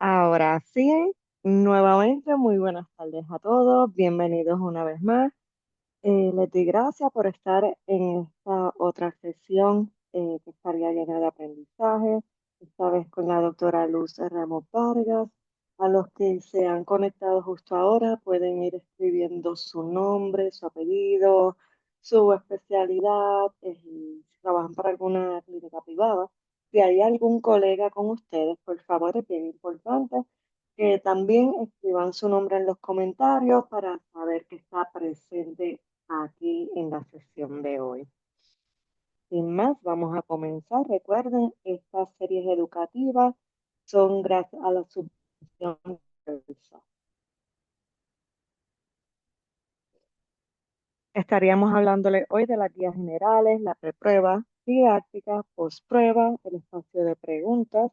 Ahora sí, nuevamente muy buenas tardes a todos, bienvenidos una vez más. Les doy gracias por estar en esta otra sesión que estaría llena de aprendizaje, esta vez con la doctora Luz Ramos Vargas. A los que se han conectado justo ahora pueden ir escribiendo su nombre, su apellido, su especialidad, si trabajan para alguna clínica privada. Si hay algún colega con ustedes, por favor, es bien importante que también escriban su nombre en los comentarios para saber que está presente aquí en la sesión de hoy. Sin más, vamos a comenzar. Recuerden, estas series educativas son gracias a la subvención de Versa. Estaríamos hablándole hoy de las guías generales, la preprueba, didáctica, postprueba, el espacio de preguntas,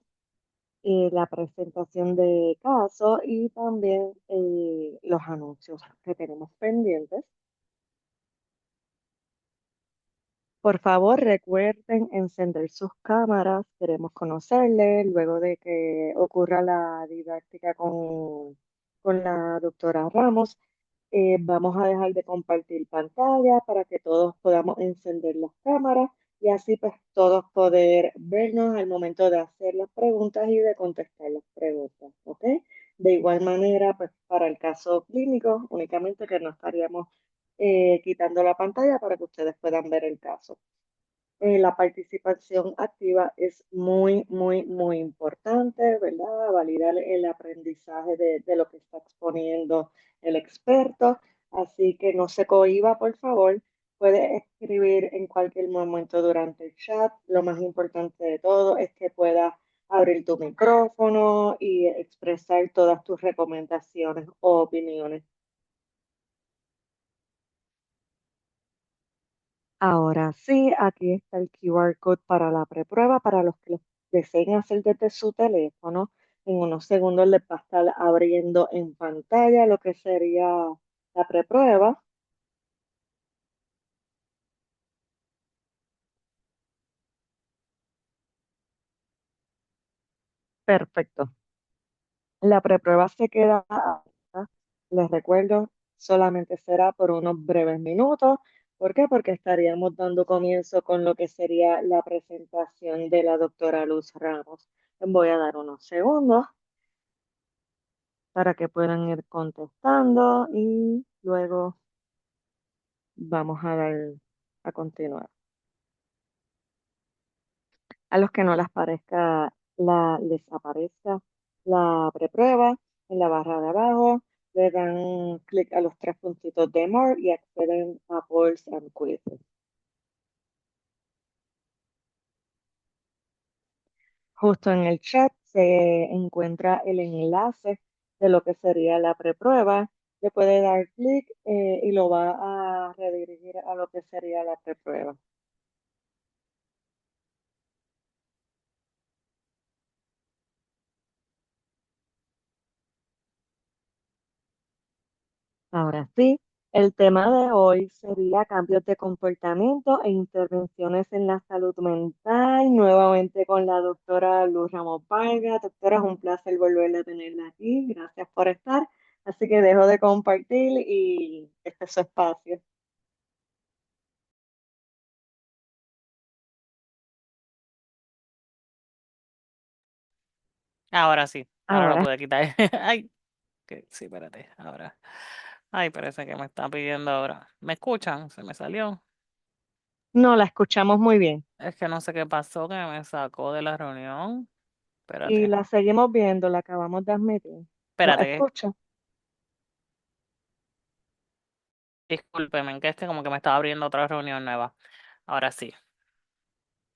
la presentación de casos y también los anuncios que tenemos pendientes. Por favor, recuerden encender sus cámaras. Queremos conocerle luego de que ocurra la didáctica con la doctora Ramos. Vamos a dejar de compartir pantalla para que todos podamos encender las cámaras y así pues todos poder vernos al momento de hacer las preguntas y de contestar las preguntas, ¿ok? De igual manera, pues para el caso clínico, únicamente que no estaríamos quitando la pantalla para que ustedes puedan ver el caso. La participación activa es muy, muy, muy importante, ¿verdad? Validar el aprendizaje de lo que está exponiendo el experto. Así que no se cohíba, por favor. Puede escribir en cualquier momento durante el chat. Lo más importante de todo es que puedas abrir tu micrófono y expresar todas tus recomendaciones o opiniones. Ahora sí, aquí está el QR code para la preprueba. Para los que lo deseen hacer desde su teléfono, en unos segundos les va a estar abriendo en pantalla lo que sería la preprueba. Perfecto. La preprueba se queda abierta. Les recuerdo, solamente será por unos breves minutos. ¿Por qué? Porque estaríamos dando comienzo con lo que sería la presentación de la doctora Luz Ramos. Les voy a dar unos segundos para que puedan ir contestando y luego vamos a dar a continuar. A los que no les parezca les aparezca la preprueba en la barra de abajo, le dan clic a los tres puntitos de More y acceden a Polls and Quizzes. Justo en el chat se encuentra el enlace de lo que sería la preprueba. Le puede dar clic y lo va a redirigir a lo que sería la preprueba. Ahora sí, el tema de hoy sería cambios de comportamiento e intervenciones en la salud mental, nuevamente con la doctora Luz Ramos Vargas. Doctora, es un placer volverla a tenerla aquí. Gracias por estar. Así que dejo de compartir y este es su espacio. Ahora sí, ahora lo Ahora, pude quitar. Ay, que sí, espérate, ahora. Ay, parece que me está pidiendo ahora. ¿Me escuchan? Se me salió. no la escuchamos muy bien Es que no sé qué pasó, que me sacó de la reunión. y Espérate, la seguimos viendo, la acabamos de admitir. ¿Nos espérate, escucha? discúlpeme, que como que me estaba abriendo otra reunión nueva. Ahora sí.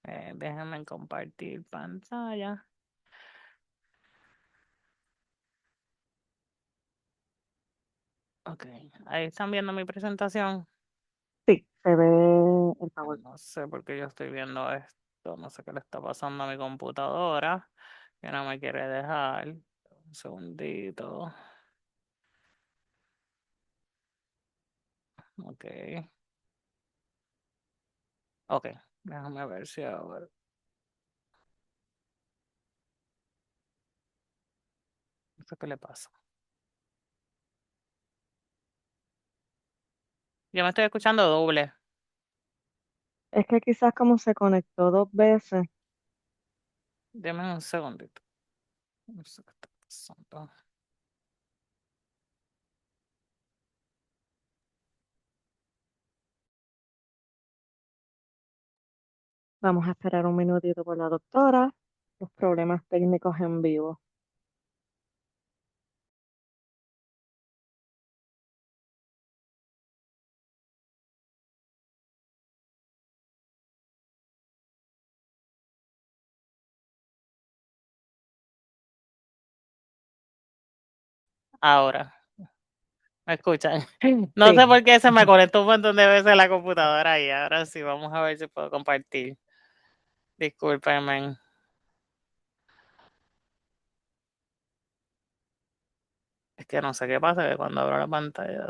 Déjenme compartir pantalla. Ok, ahí están viendo mi presentación. Sí, se ve el PowerPoint. No sé por qué yo estoy viendo esto. No sé qué le está pasando a mi computadora. Que no me quiere dejar. Un segundito. Ok. Ok. Déjame ver si ahora. No sé qué le pasa. Yo me estoy escuchando doble. Es que quizás como se conectó 2 veces, Deme un segundito. No sé qué está pasando. vamos a esperar un minutito por la doctora. Los problemas técnicos en vivo. Ahora. ¿Me escuchan? No sé Sí, por qué se me conectó un montón de veces la computadora y ahora sí, vamos a ver si puedo compartir. Discúlpenme. Es que no sé qué pasa, que cuando abro la pantalla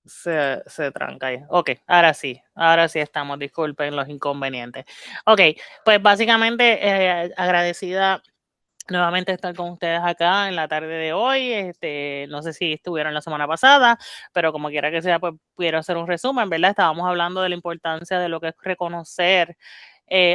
se tranca ahí. Ok, ahora sí estamos, disculpen los inconvenientes. Ok, pues básicamente agradecida nuevamente estar con ustedes acá en la tarde de hoy. No sé si estuvieron la semana pasada, pero como quiera que sea, pues quiero hacer un resumen, ¿verdad? Estábamos hablando de la importancia de lo que es reconocer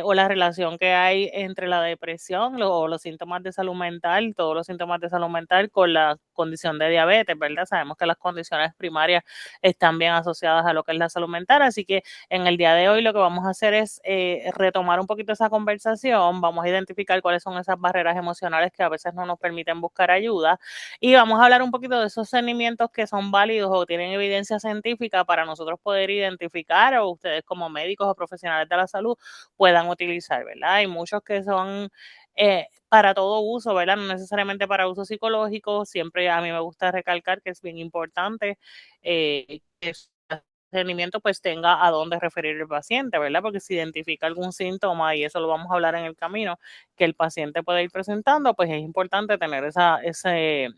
o la relación que hay entre la depresión o los síntomas de salud mental, todos los síntomas de salud mental con la condición de diabetes, ¿verdad? Sabemos que las condiciones primarias están bien asociadas a lo que es la salud mental, así que en el día de hoy lo que vamos a hacer es retomar un poquito esa conversación, vamos a identificar cuáles son esas barreras emocionales que a veces no nos permiten buscar ayuda y vamos a hablar un poquito de esos cernimientos que son válidos o tienen evidencia científica para nosotros poder identificar o ustedes como médicos o profesionales de la salud puedan utilizar, ¿verdad? Hay muchos que son para todo uso, ¿verdad? No necesariamente para uso psicológico, siempre a mí me gusta recalcar que es bien importante que rendimiento pues tenga a dónde referir el paciente, ¿verdad? Porque si identifica algún síntoma, y eso lo vamos a hablar en el camino, que el paciente puede ir presentando, pues es importante tener ese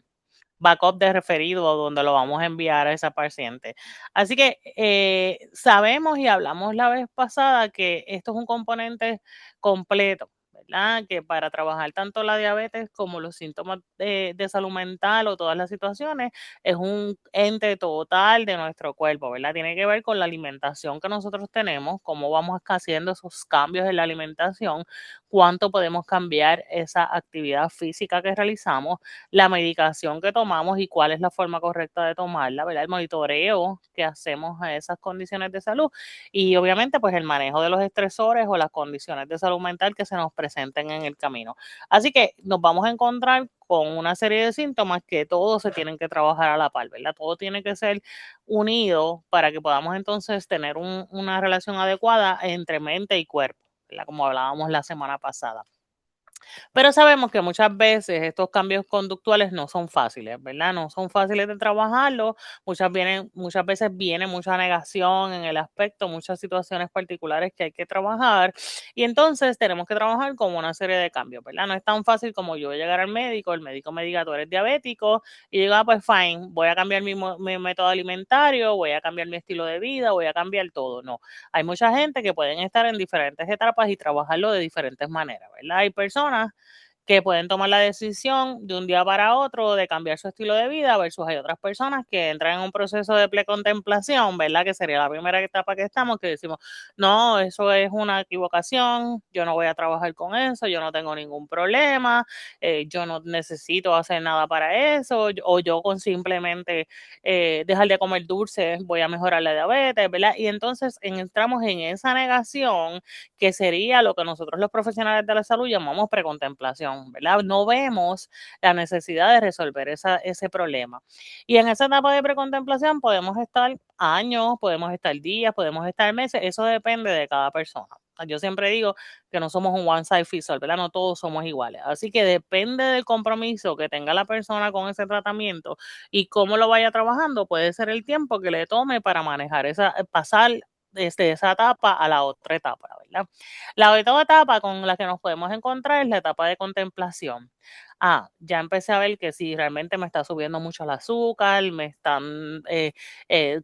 backup de referido donde lo vamos a enviar a esa paciente. Así que sabemos y hablamos la vez pasada que esto es un componente completo, ¿verdad? Que para trabajar tanto la diabetes como los síntomas de salud mental o todas las situaciones es un ente total de nuestro cuerpo, ¿verdad? Tiene que ver con la alimentación que nosotros tenemos, cómo vamos haciendo esos cambios en la alimentación, cuánto podemos cambiar esa actividad física que realizamos, la medicación que tomamos y cuál es la forma correcta de tomarla, ¿verdad? El monitoreo que hacemos a esas condiciones de salud y obviamente pues el manejo de los estresores o las condiciones de salud mental que se nos presenten en el camino. Así que nos vamos a encontrar con una serie de síntomas que todos se tienen que trabajar a la par, ¿verdad? Todo tiene que ser unido para que podamos entonces tener una relación adecuada entre mente y cuerpo, ¿verdad? Como hablábamos la semana pasada. Pero sabemos que muchas veces estos cambios conductuales no son fáciles, ¿verdad? No son fáciles de trabajarlo. Muchas veces viene mucha negación en el aspecto, muchas situaciones particulares que hay que trabajar. Y entonces tenemos que trabajar con una serie de cambios, ¿verdad? No es tan fácil como yo llegar al médico, el médico me diga, tú eres diabético, y yo digo, pues fine, voy a cambiar mi método alimentario, voy a cambiar mi estilo de vida, voy a cambiar todo. No, hay mucha gente que pueden estar en diferentes etapas y trabajarlo de diferentes maneras, ¿verdad? Hay personas que pueden tomar la decisión de un día para otro de cambiar su estilo de vida versus hay otras personas que entran en un proceso de precontemplación, ¿verdad? Que sería la primera etapa que estamos, que decimos, no, eso es una equivocación, yo no voy a trabajar con eso, yo no tengo ningún problema, yo no necesito hacer nada para eso, o yo con simplemente dejar de comer dulce voy a mejorar la diabetes, ¿verdad? Y entonces entramos en esa negación que sería lo que nosotros los profesionales de la salud llamamos precontemplación, ¿verdad? No vemos la necesidad de resolver ese problema. Y en esa etapa de precontemplación podemos estar años, podemos estar días, podemos estar meses, eso depende de cada persona. Yo siempre digo que no somos un one size fits all, ¿verdad? No todos somos iguales. Así que depende del compromiso que tenga la persona con ese tratamiento y cómo lo vaya trabajando, puede ser el tiempo que le tome para manejar pasar desde esa etapa a la otra etapa, ¿verdad? La otra etapa con la que nos podemos encontrar es la etapa de contemplación. Ya empecé a ver que si realmente me está subiendo mucho el azúcar, me están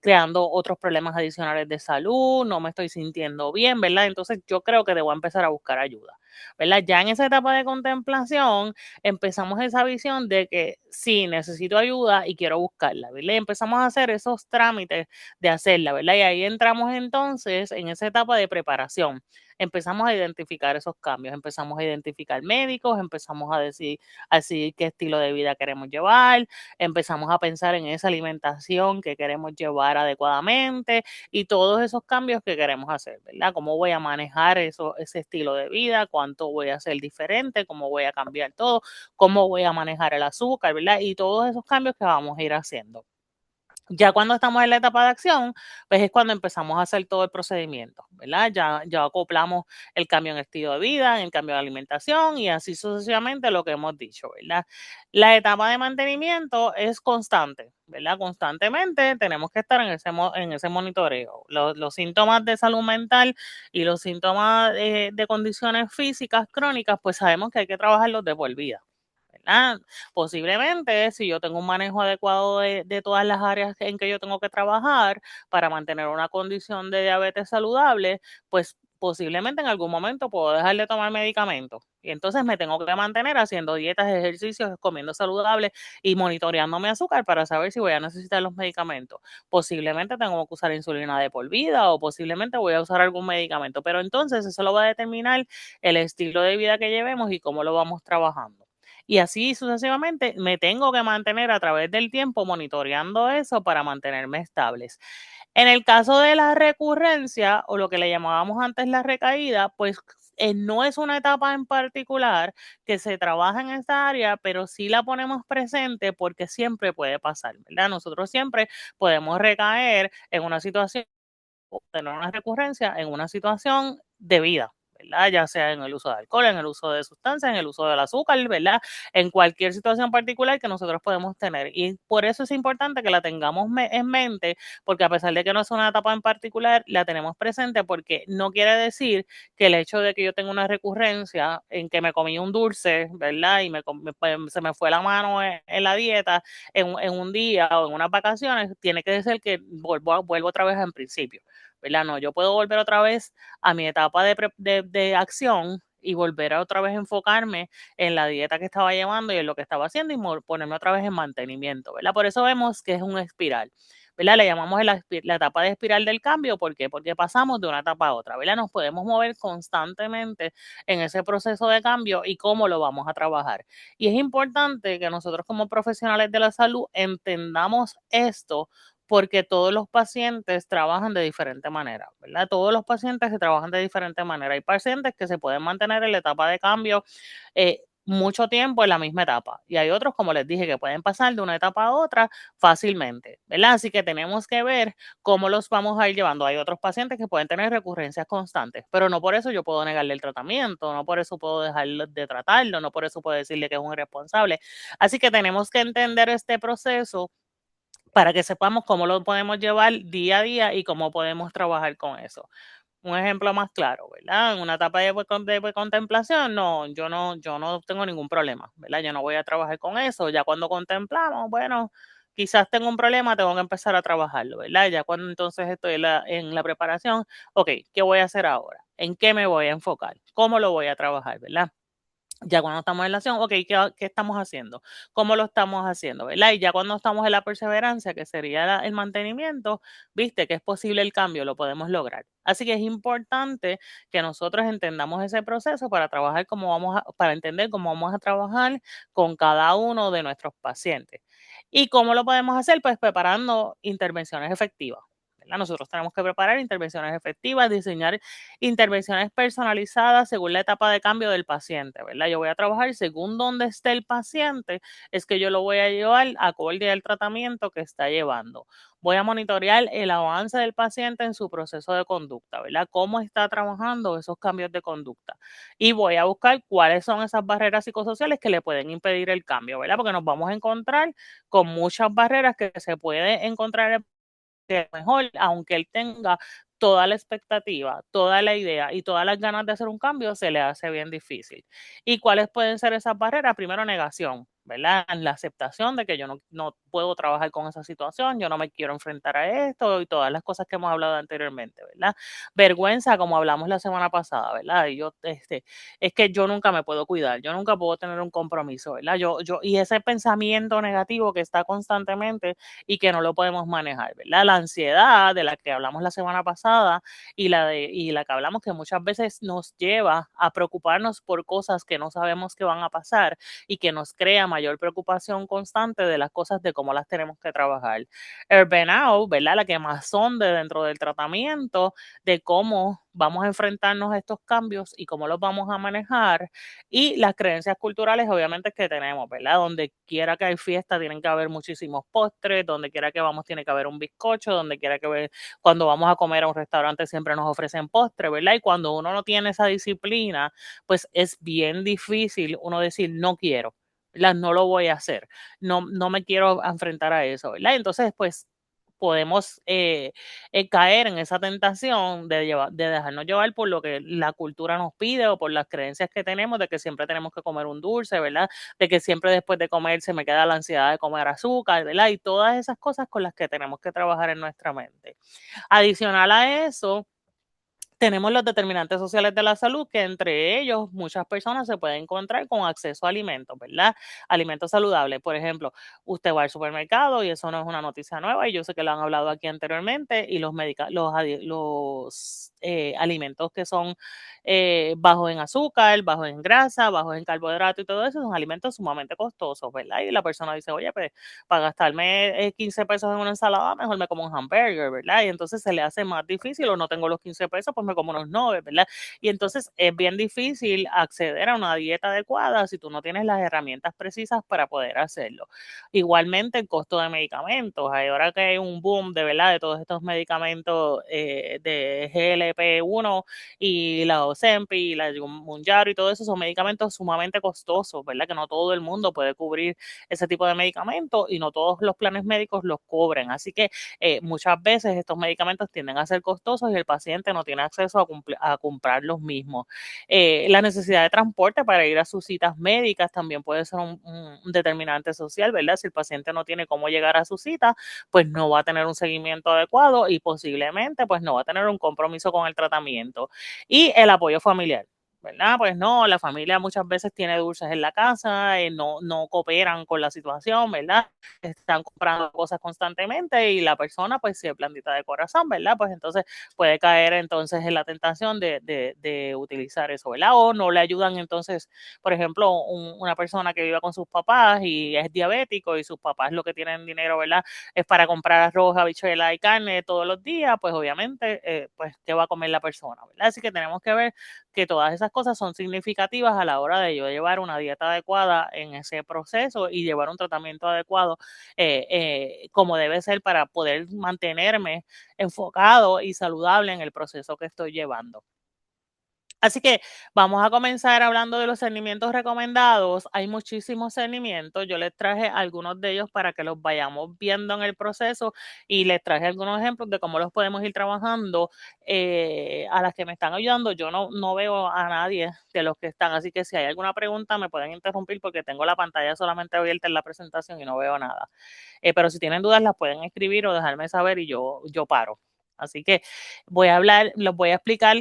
creando otros problemas adicionales de salud, no me estoy sintiendo bien, ¿verdad? Entonces yo creo que debo empezar a buscar ayuda, ¿verdad? Ya en esa etapa de contemplación empezamos esa visión de que sí, necesito ayuda y quiero buscarla, ¿verdad? Y empezamos a hacer esos trámites de hacerla, ¿verdad? Y ahí entramos entonces en esa etapa de preparación. Empezamos a identificar esos cambios, empezamos a identificar médicos, empezamos a decir así qué estilo de vida queremos llevar, empezamos a pensar en esa alimentación que queremos llevar adecuadamente y todos esos cambios que queremos hacer, ¿verdad? ¿Cómo voy a manejar ese estilo de vida? ¿Cuánto voy a hacer diferente? ¿Cómo voy a cambiar todo? ¿Cómo voy a manejar el azúcar, ¿verdad? Y todos esos cambios que vamos a ir haciendo. Ya cuando estamos en la etapa de acción, pues es cuando empezamos a hacer todo el procedimiento, ¿verdad? Ya acoplamos el cambio en estilo de vida, el cambio de alimentación y así sucesivamente lo que hemos dicho, ¿verdad? La etapa de mantenimiento es constante, ¿verdad? Constantemente tenemos que estar en ese monitoreo. Los síntomas de salud mental y los síntomas de condiciones físicas crónicas, pues sabemos que hay que trabajarlos de por vida. ¿Verdad? Posiblemente, si yo tengo un manejo adecuado de todas las áreas en que yo tengo que trabajar para mantener una condición de diabetes saludable, pues posiblemente en algún momento puedo dejar de tomar medicamentos. Y entonces me tengo que mantener haciendo dietas, ejercicios, comiendo saludable y monitoreando mi azúcar para saber si voy a necesitar los medicamentos. Posiblemente tengo que usar insulina de por vida o posiblemente voy a usar algún medicamento, pero entonces eso lo va a determinar el estilo de vida que llevemos y cómo lo vamos trabajando. Y así sucesivamente me tengo que mantener a través del tiempo monitoreando eso para mantenerme estables. En el caso de la recurrencia o lo que le llamábamos antes la recaída, pues no es una etapa en particular que se trabaja en esta área, pero sí la ponemos presente porque siempre puede pasar, ¿verdad? Nosotros siempre podemos recaer en una situación tener una recurrencia en una situación de vida, ¿verdad? Ya sea en el uso de alcohol, en el uso de sustancias, en el uso del azúcar, ¿verdad? En cualquier situación particular que nosotros podemos tener. Y por eso es importante que la tengamos en mente, porque a pesar de que no es una etapa en particular, la tenemos presente porque no quiere decir que el hecho de que yo tenga una recurrencia en que me comí un dulce, ¿verdad? Y se me fue la mano en la dieta en un día o en unas vacaciones, tiene que ser que vuelvo otra vez en principio. ¿Verdad? No, yo puedo volver otra vez a mi etapa de acción y volver a otra vez enfocarme en la dieta que estaba llevando y en lo que estaba haciendo y ponerme otra vez en mantenimiento, ¿verdad? Por eso vemos que es un espiral, ¿verdad? Le llamamos la etapa de espiral del cambio, ¿por qué? Porque pasamos de una etapa a otra, ¿verdad? Nos podemos mover constantemente en ese proceso de cambio y cómo lo vamos a trabajar. Y es importante que nosotros como profesionales de la salud entendamos esto porque todos los pacientes trabajan de diferente manera, ¿verdad? Todos los pacientes se trabajan de diferente manera. Hay pacientes que se pueden mantener en la etapa de cambio mucho tiempo en la misma etapa y hay otros, como les dije, que pueden pasar de una etapa a otra fácilmente, ¿verdad? Así que tenemos que ver cómo los vamos a ir llevando. Hay otros pacientes que pueden tener recurrencias constantes, pero no por eso yo puedo negarle el tratamiento, no por eso puedo dejar de tratarlo, no por eso puedo decirle que es un irresponsable. Así que tenemos que entender este proceso para que sepamos cómo lo podemos llevar día a día y cómo podemos trabajar con eso. Un ejemplo más claro, ¿verdad? En una etapa de contemplación, yo no tengo ningún problema, ¿verdad? Yo no voy a trabajar con eso. Ya cuando contemplamos, bueno, quizás tengo un problema, tengo que empezar a trabajarlo, ¿verdad? Ya cuando entonces estoy en la preparación, ok, ¿qué voy a hacer ahora? ¿En qué me voy a enfocar? ¿Cómo lo voy a trabajar, ¿verdad? Ya cuando estamos en la acción, ok, ¿qué estamos haciendo? ¿Cómo lo estamos haciendo? ¿Verdad? Y ya cuando estamos en la perseverancia, que sería el mantenimiento, viste que es posible el cambio, lo podemos lograr. Así que es importante que nosotros entendamos ese proceso para trabajar para entender cómo vamos a trabajar con cada uno de nuestros pacientes. ¿Y cómo lo podemos hacer? Pues preparando intervenciones efectivas. ¿verdad? Nosotros tenemos que preparar intervenciones efectivas, diseñar intervenciones personalizadas según la etapa de cambio del paciente, ¿verdad? Yo voy a trabajar según dónde esté el paciente, es que yo lo voy a llevar acorde al tratamiento que está llevando. Voy a monitorear el avance del paciente en su proceso de conducta, ¿verdad? Cómo está trabajando esos cambios de conducta. Y voy a buscar cuáles son esas barreras psicosociales que le pueden impedir el cambio, ¿verdad? Porque nos vamos a encontrar con muchas barreras que se puede encontrar que mejor, aunque él tenga toda la expectativa, toda la idea y todas las ganas de hacer un cambio, se le hace bien difícil. ¿Y cuáles pueden ser esas barreras? Primero, negación, ¿verdad? La aceptación de que yo no puedo trabajar con esa situación, yo no me quiero enfrentar a esto y todas las cosas que hemos hablado anteriormente, ¿verdad? Vergüenza, como hablamos la semana pasada, ¿verdad? Y yo, es que yo nunca me puedo cuidar, yo nunca puedo tener un compromiso, ¿verdad? Y ese pensamiento negativo que está constantemente y que no lo podemos manejar, ¿verdad? La ansiedad de la que hablamos la semana pasada y la que hablamos que muchas veces nos lleva a preocuparnos por cosas que no sabemos que van a pasar y que nos crea mayor preocupación constante de las cosas de cómo las tenemos que trabajar. El burnout, ¿verdad? La quemazón de dentro del tratamiento, de cómo vamos a enfrentarnos a estos cambios y cómo los vamos a manejar, y las creencias culturales obviamente que tenemos, ¿verdad? Donde quiera que hay fiesta tienen que haber muchísimos postres, donde quiera que vamos tiene que haber un bizcocho, donde quiera que cuando vamos a comer a un restaurante siempre nos ofrecen postre, ¿verdad? Y cuando uno no tiene esa disciplina, pues es bien difícil uno decir no quiero, ¿verdad? No lo voy a hacer, no me quiero enfrentar a eso, ¿verdad? Entonces, pues podemos caer en esa tentación de dejarnos llevar por lo que la cultura nos pide o por las creencias que tenemos de que siempre tenemos que comer un dulce, ¿verdad? De que siempre después de comer se me queda la ansiedad de comer azúcar, ¿verdad? Y todas esas cosas con las que tenemos que trabajar en nuestra mente. Adicional a eso, tenemos los determinantes sociales de la salud, que entre ellos muchas personas se pueden encontrar con acceso a alimentos, ¿verdad? Alimentos saludables. Por ejemplo, usted va al supermercado y eso no es una noticia nueva y yo sé que lo han hablado aquí anteriormente y los alimentos que son bajos en azúcar, bajos en grasa, bajos en carbohidrato y todo eso son alimentos sumamente costosos, ¿verdad? Y la persona dice, oye, pues para gastarme 15 pesos en una ensalada, mejor me como un hamburger, ¿verdad? Y entonces se le hace más difícil o no tengo los 15 pesos, pues me como unos 9, ¿verdad? Y entonces es bien difícil acceder a una dieta adecuada si tú no tienes las herramientas precisas para poder hacerlo. Igualmente el costo de medicamentos. Ahora que hay un boom de verdad de todos estos medicamentos de GLP-1 y la Ozempic y la Mounjaro y todo eso son medicamentos sumamente costosos, ¿verdad? Que no todo el mundo puede cubrir ese tipo de medicamentos y no todos los planes médicos los cubren. Así que muchas veces estos medicamentos tienden a ser costosos y el paciente no tiene acceso a comprar los mismos. La necesidad de transporte para ir a sus citas médicas también puede ser un determinante social, ¿verdad? Si el paciente no tiene cómo llegar a su cita, pues no va a tener un seguimiento adecuado y posiblemente pues no va a tener un compromiso con el tratamiento. Y el apoyo familiar. ¿Verdad? Pues no, la familia muchas veces tiene dulces en la casa, no cooperan con la situación, ¿verdad? Están comprando cosas constantemente y la persona, pues si es blandita de corazón, ¿verdad? Pues entonces puede caer entonces en la tentación de utilizar eso, ¿verdad? O no le ayudan entonces, por ejemplo, una persona que viva con sus papás y es diabético y sus papás lo que tienen dinero, ¿verdad? Es para comprar arroz, habichuela y carne todos los días, pues obviamente, pues, ¿qué va a comer la persona, ¿verdad? Así que tenemos que ver que todas esas cosas son significativas a la hora de yo llevar una dieta adecuada en ese proceso y llevar un tratamiento adecuado como debe ser para poder mantenerme enfocado y saludable en el proceso que estoy llevando. Así que vamos a comenzar hablando de los cernimientos recomendados. Hay muchísimos cernimientos. Yo les traje algunos de ellos para que los vayamos viendo en el proceso y les traje algunos ejemplos de cómo los podemos ir trabajando. A las que me están ayudando, yo no veo a nadie de los que están. Así que si hay alguna pregunta, me pueden interrumpir porque tengo la pantalla solamente abierta en la presentación y no veo nada. Pero si tienen dudas, las pueden escribir o dejarme saber y yo paro. Así que los voy a explicar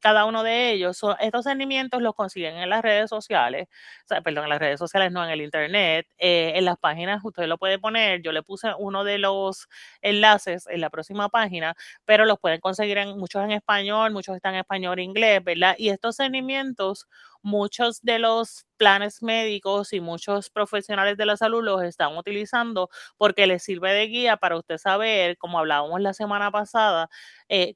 cada uno de ellos. Estos cernimientos los consiguen en las redes sociales, o sea, perdón, en las redes sociales, no en el internet, en las páginas usted lo puede poner, yo le puse uno de los enlaces en la próxima página, pero los pueden conseguir muchos en español, muchos están en español e inglés, ¿verdad? Y estos cernimientos, muchos de los planes médicos y muchos profesionales de la salud los están utilizando porque les sirve de guía para usted saber, como hablábamos la semana pasada,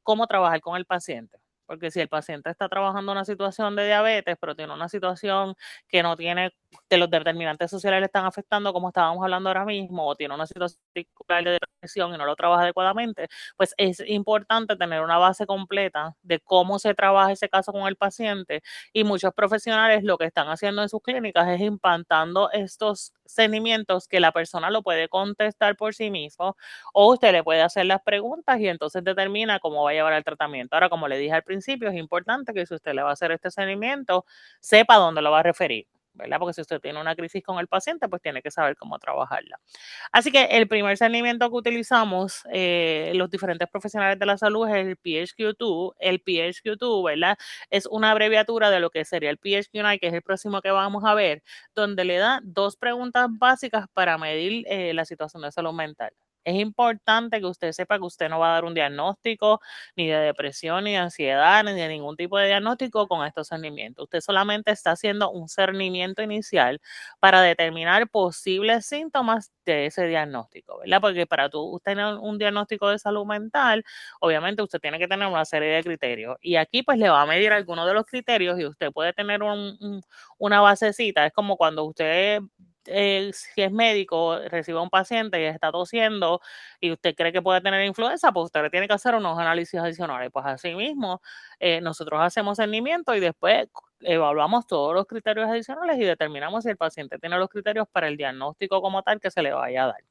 cómo trabajar con el paciente. Porque si el paciente está trabajando una situación de diabetes, pero tiene una situación que no tiene, que los determinantes sociales le están afectando, como estábamos hablando ahora mismo, o tiene una situación particular de depresión y no lo trabaja adecuadamente, pues es importante tener una base completa de cómo se trabaja ese caso con el paciente. Y muchos profesionales lo que están haciendo en sus clínicas es implantando estos seguimientos que la persona lo puede contestar por sí mismo, o usted le puede hacer las preguntas y entonces determina cómo va a llevar el tratamiento. Ahora, como le dije al principio, es importante que si usted le va a hacer este seguimiento, sepa dónde lo va a referir, ¿verdad? Porque si usted tiene una crisis con el paciente, pues tiene que saber cómo trabajarla. Así que el primer seguimiento que utilizamos los diferentes profesionales de la salud es el PHQ-2. El PHQ-2, ¿verdad? Es una abreviatura de lo que sería el PHQ-9, que es el próximo que vamos a ver, donde le da 2 preguntas básicas para medir la situación de salud mental. Es importante que usted sepa que usted no va a dar un diagnóstico ni de depresión, ni de ansiedad, ni de ningún tipo de diagnóstico con estos cernimientos. Usted solamente está haciendo un cernimiento inicial para determinar posibles síntomas de ese diagnóstico, ¿verdad? Porque para tú tener un diagnóstico de salud mental, obviamente usted tiene que tener una serie de criterios. Y aquí pues le va a medir algunos de los criterios y usted puede tener una basecita. Es como cuando usted si es médico, recibe a un paciente y está tosiendo y usted cree que puede tener influenza, pues usted le tiene que hacer unos análisis adicionales. Pues así mismo, nosotros hacemos seguimiento y después evaluamos todos los criterios adicionales y determinamos si el paciente tiene los criterios para el diagnóstico como tal que se le vaya a dar.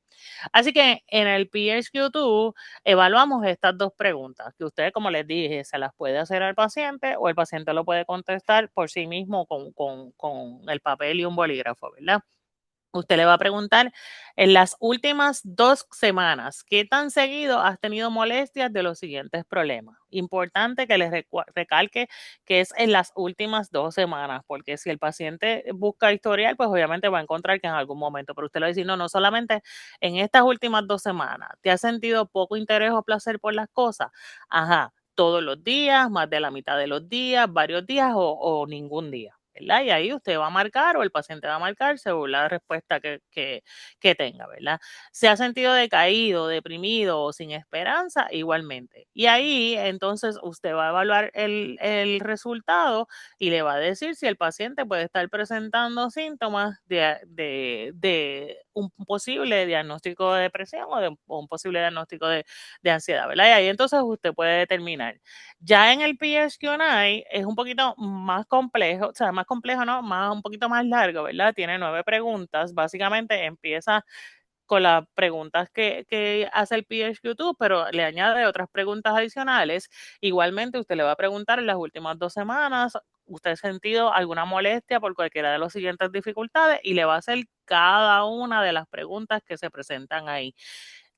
Así que en el PHQ-2 evaluamos estas 2 preguntas que usted, como les dije, se las puede hacer al paciente o el paciente lo puede contestar por sí mismo con el papel y un bolígrafo, ¿verdad? Usted le va a preguntar en las últimas 2 semanas, ¿qué tan seguido has tenido molestias de los siguientes problemas? Importante que les recalque que es en las últimas 2 semanas, porque si el paciente busca historial, pues obviamente va a encontrar que en algún momento, pero usted le va a decir, no, no solamente en estas últimas 2 semanas, ¿te has sentido poco interés o placer por las cosas? Ajá, todos los días, más de la mitad de los días, varios días o ningún día. ¿Verdad? Y ahí usted va a marcar o el paciente va a marcar según la respuesta que tenga, ¿verdad? Se ha sentido decaído, deprimido o sin esperanza, igualmente. Y ahí entonces usted va a evaluar el resultado y le va a decir si el paciente puede estar presentando síntomas de un posible diagnóstico de depresión o un posible diagnóstico de ansiedad, ¿verdad? Y ahí entonces usted puede determinar. Ya en el PSQ-9 es un poquito más complejo, o sea, más complejo, ¿no? Un poquito más largo, ¿verdad? Tiene 9 preguntas. Básicamente empieza con las preguntas que hace el PHQ-2, pero le añade otras preguntas adicionales. Igualmente, usted le va a preguntar en las últimas 2 semanas, ¿usted ha sentido alguna molestia por cualquiera de las siguientes dificultades? Y le va a hacer cada una de las preguntas que se presentan ahí.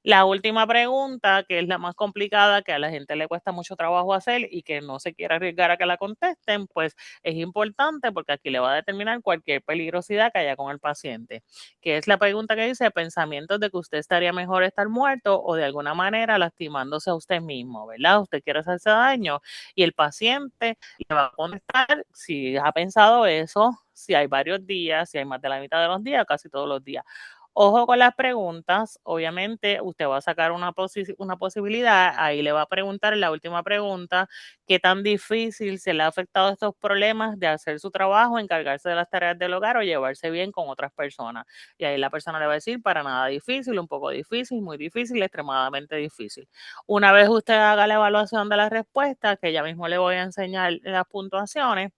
La última pregunta, que es la más complicada, que a la gente le cuesta mucho trabajo hacer y que no se quiere arriesgar a que la contesten, pues es importante porque aquí le va a determinar cualquier peligrosidad que haya con el paciente, que es la pregunta que dice, pensamientos de que usted estaría mejor estar muerto o de alguna manera lastimándose a usted mismo, ¿verdad? Usted quiere hacerse daño y el paciente le va a contestar si ha pensado eso, si hay varios días, si hay más de la mitad de los días, casi todos los días. Ojo con las preguntas, obviamente usted va a sacar una posibilidad, ahí le va a preguntar en la última pregunta, qué tan difícil se le ha afectado estos problemas de hacer su trabajo, encargarse de las tareas del hogar o llevarse bien con otras personas. Y ahí la persona le va a decir, para nada difícil, un poco difícil, muy difícil, extremadamente difícil. Una vez usted haga la evaluación de las respuestas, que ya mismo le voy a enseñar las puntuaciones,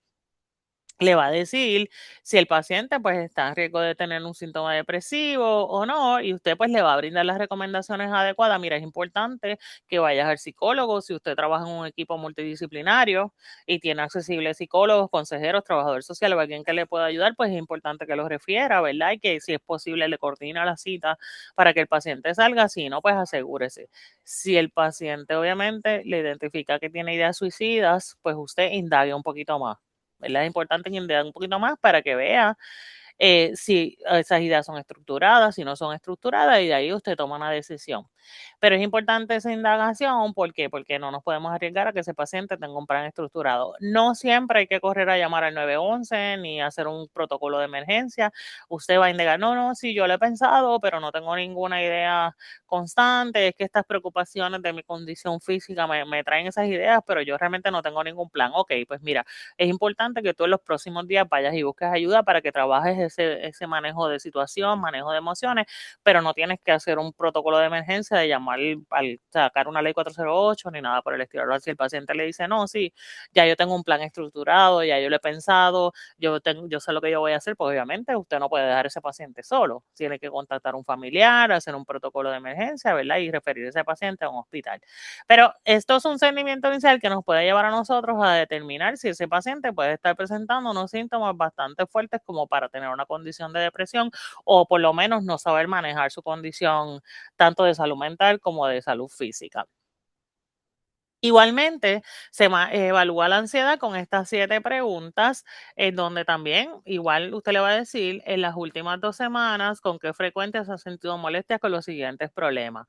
le va a decir si el paciente pues está en riesgo de tener un síntoma depresivo o no, y usted pues le va a brindar las recomendaciones adecuadas. Mira, es importante que vayas al psicólogo si usted trabaja en un equipo multidisciplinario y tiene accesibles psicólogos, consejeros, trabajador social o alguien que le pueda ayudar, pues es importante que lo refiera, ¿verdad? Y que si es posible le coordina la cita para que el paciente salga, si no, pues asegúrese. Si el paciente obviamente le identifica que tiene ideas suicidas, pues usted indague un poquito más, ¿verdad? Es importante que indague un poquito más para que vea si esas ideas son estructuradas, si no son estructuradas, y de ahí usted toma una decisión. Pero es importante esa indagación, ¿por qué? Porque no nos podemos arriesgar a que ese paciente tenga un plan estructurado. No siempre hay que correr a llamar al 911 ni hacer un protocolo de emergencia. Usted va a indagar, no, no, sí, yo lo he pensado, pero no tengo ninguna idea constante, es que estas preocupaciones de mi condición física me traen esas ideas, pero yo realmente no tengo ningún plan. Ok, pues mira, es importante que tú en los próximos días vayas y busques ayuda para que trabajes ese manejo de situación, manejo de emociones, pero no tienes que hacer un protocolo de emergencia de llamar al sacar una ley 408 ni nada por el estilo. Si el paciente le dice, no, sí, ya yo tengo un plan estructurado, ya yo lo he pensado, yo sé lo que yo voy a hacer, pues obviamente usted no puede dejar a ese paciente solo. Tiene que contactar a un familiar, hacer un protocolo de emergencia, ¿verdad? Y referir a ese paciente a un hospital. Pero esto es un seguimiento inicial que nos puede llevar a nosotros a determinar si ese paciente puede estar presentando unos síntomas bastante fuertes como para tener una condición de depresión o por lo menos no saber manejar su condición tanto de salud mental como de salud física. Igualmente, se evalúa la ansiedad con estas 7 preguntas, en donde también, igual usted le va a decir, en las últimas 2 semanas, con qué frecuencia se ha sentido molestia con los siguientes problemas.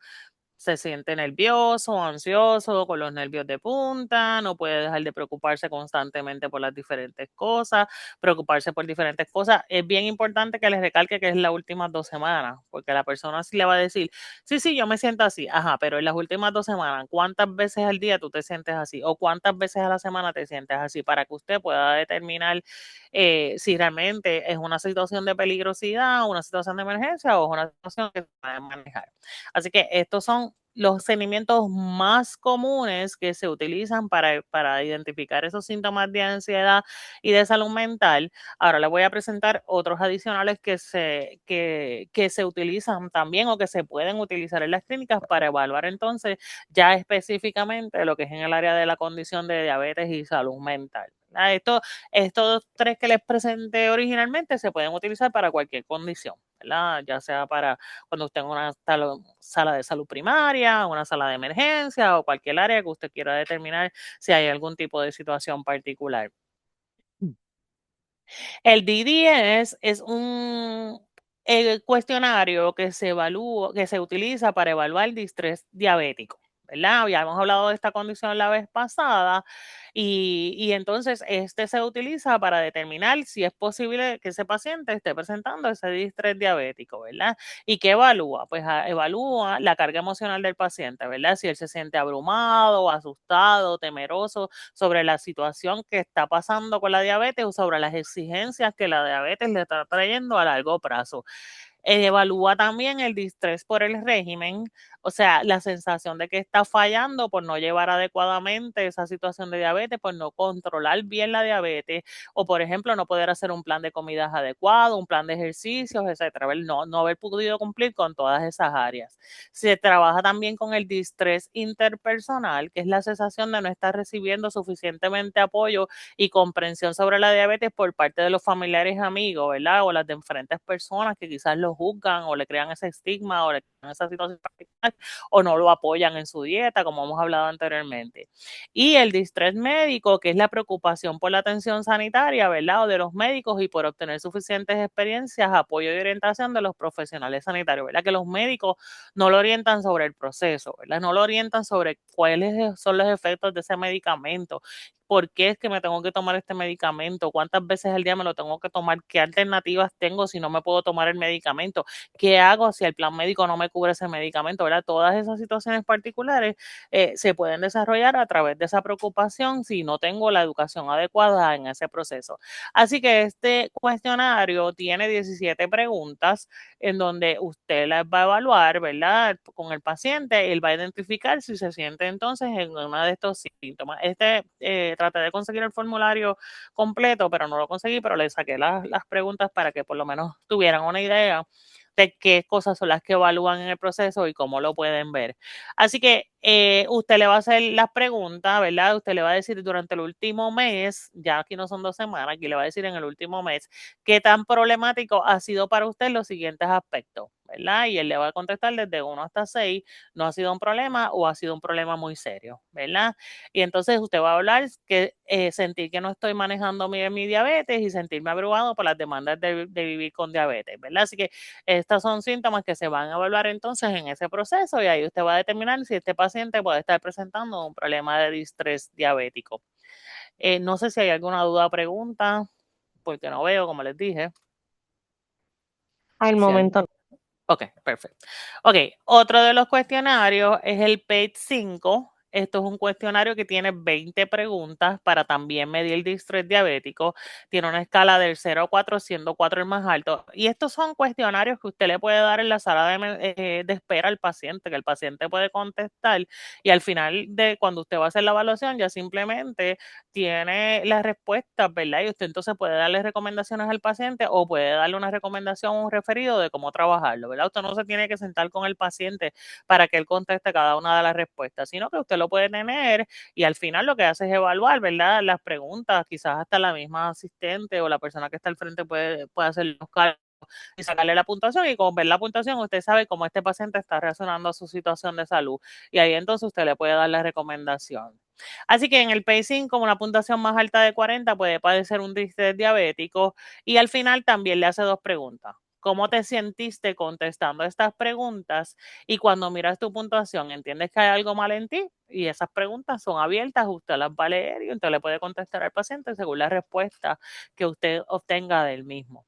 Se siente nervioso, ansioso, con los nervios de punta, no puede dejar de preocuparse constantemente por las diferentes cosas, preocuparse por diferentes cosas. Es bien importante que les recalque que es las últimas 2 semanas, porque la persona sí le va a decir, sí, sí, yo me siento así, ajá, pero en las últimas 2 semanas, ¿cuántas veces al día tú te sientes así? ¿O cuántas veces a la semana te sientes así? Para que usted pueda determinar si realmente es una situación de peligrosidad, una situación de emergencia o es una situación que se puede manejar. Así que estos son los seguimientos más comunes que se utilizan para identificar esos síntomas de ansiedad y de salud mental. Ahora les voy a presentar otros adicionales que se utilizan también o que se pueden utilizar en las clínicas para evaluar entonces ya específicamente lo que es en el área de la condición de diabetes y salud mental. Estos 3 que les presenté originalmente se pueden utilizar para cualquier condición, ¿verdad? Ya sea para cuando usted en una sala de salud primaria, una sala de emergencia o cualquier área que usted quiera determinar si hay algún tipo de situación particular. El DDS es un cuestionario que se evalúa, que se utiliza para evaluar el distrés diabético, ¿verdad? Habíamos hablado de esta condición la vez pasada y entonces este se utiliza para determinar si es posible que ese paciente esté presentando ese distrés diabético, ¿verdad? ¿Y qué evalúa? Pues evalúa la carga emocional del paciente, ¿verdad? Si él se siente abrumado, asustado, temeroso sobre la situación que está pasando con la diabetes o sobre las exigencias que la diabetes le está trayendo a largo plazo. Evalúa también el distrés por el régimen, o sea, la sensación de que está fallando por no llevar adecuadamente esa situación de diabetes, por no controlar bien la diabetes, o por ejemplo, no poder hacer un plan de comidas adecuado, un plan de ejercicios, etcétera, no haber podido cumplir con todas esas áreas. Se trabaja también con el distrés interpersonal, que es la sensación de no estar recibiendo suficientemente apoyo y comprensión sobre la diabetes por parte de los familiares y amigos, ¿verdad? O las diferentes personas que quizás lo juzgan o le crean ese estigma o le crean esa situación particular o no lo apoyan en su dieta, como hemos hablado anteriormente. Y el distrés médico, que es la preocupación por la atención sanitaria, ¿verdad? O de los médicos y por obtener suficientes experiencias, apoyo y orientación de los profesionales sanitarios, ¿verdad? Que los médicos no lo orientan sobre el proceso, ¿verdad? No lo orientan sobre cuáles son los efectos de ese medicamento, por qué es que me tengo que tomar este medicamento, cuántas veces al día me lo tengo que tomar, qué alternativas tengo si no me puedo tomar el medicamento, qué hago si el plan médico no me cubre ese medicamento, ¿verdad? Todas esas situaciones particulares se pueden desarrollar a través de esa preocupación si no tengo la educación adecuada en ese proceso. Así que este cuestionario tiene 17 preguntas en donde usted las va a evaluar, ¿verdad? Con el paciente, él va a identificar si se siente entonces en uno de estos síntomas. Este traté de conseguir el formulario completo, pero no lo conseguí, pero le saqué las preguntas para que por lo menos tuvieran una idea de qué cosas son las que evalúan en el proceso y cómo lo pueden ver. Así que usted le va a hacer las preguntas, ¿verdad? Usted le va a decir durante el último mes, ya aquí no son 2 semanas, aquí le va a decir en el último mes, qué tan problemático ha sido para usted los siguientes aspectos, ¿verdad? Y él le va a contestar desde 1 hasta 6, no ha sido un problema o ha sido un problema muy serio, ¿verdad? Y entonces usted va a hablar que sentir que no estoy manejando mi diabetes y sentirme abrumado por las demandas de vivir con diabetes, ¿verdad? Así que estos son síntomas que se van a evaluar entonces en ese proceso y ahí usted va a determinar si este paciente puede estar presentando un problema de distrés diabético. No sé si hay alguna duda o pregunta, porque no veo, como les dije. Al Si hay... momento no. Ok, perfecto. Ok, otro de los cuestionarios es el PAGE-5. Esto es un cuestionario que tiene 20 preguntas para también medir el distrés diabético. Tiene una escala del 0 a 4, siendo 4 el más alto. Y estos son cuestionarios que usted le puede dar en la sala de espera al paciente, que el paciente puede contestar. Y al final de cuando usted va a hacer la evaluación, ya simplemente tiene las respuestas, ¿verdad? Y usted entonces puede darle recomendaciones al paciente o puede darle una recomendación o un referido de cómo trabajarlo, ¿verdad? Usted no se tiene que sentar con el paciente para que él conteste cada una de las respuestas, sino que usted lo puede tener y al final lo que hace es evaluar, ¿verdad? Las preguntas, quizás hasta la misma asistente o la persona que está al frente puede hacer los cálculos y sacarle la puntuación y con ver la puntuación usted sabe cómo este paciente está reaccionando a su situación de salud y ahí entonces usted le puede dar la recomendación. Así que en el pacing con una puntuación más alta de 40 puede padecer un distrés diabético y al final también le hace 2 preguntas. ¿Cómo te sentiste contestando estas preguntas? Y cuando miras tu puntuación, ¿entiendes que hay algo mal en ti? Y esas preguntas son abiertas, usted las va a leer y usted le puede contestar al paciente según la respuesta que usted obtenga del mismo.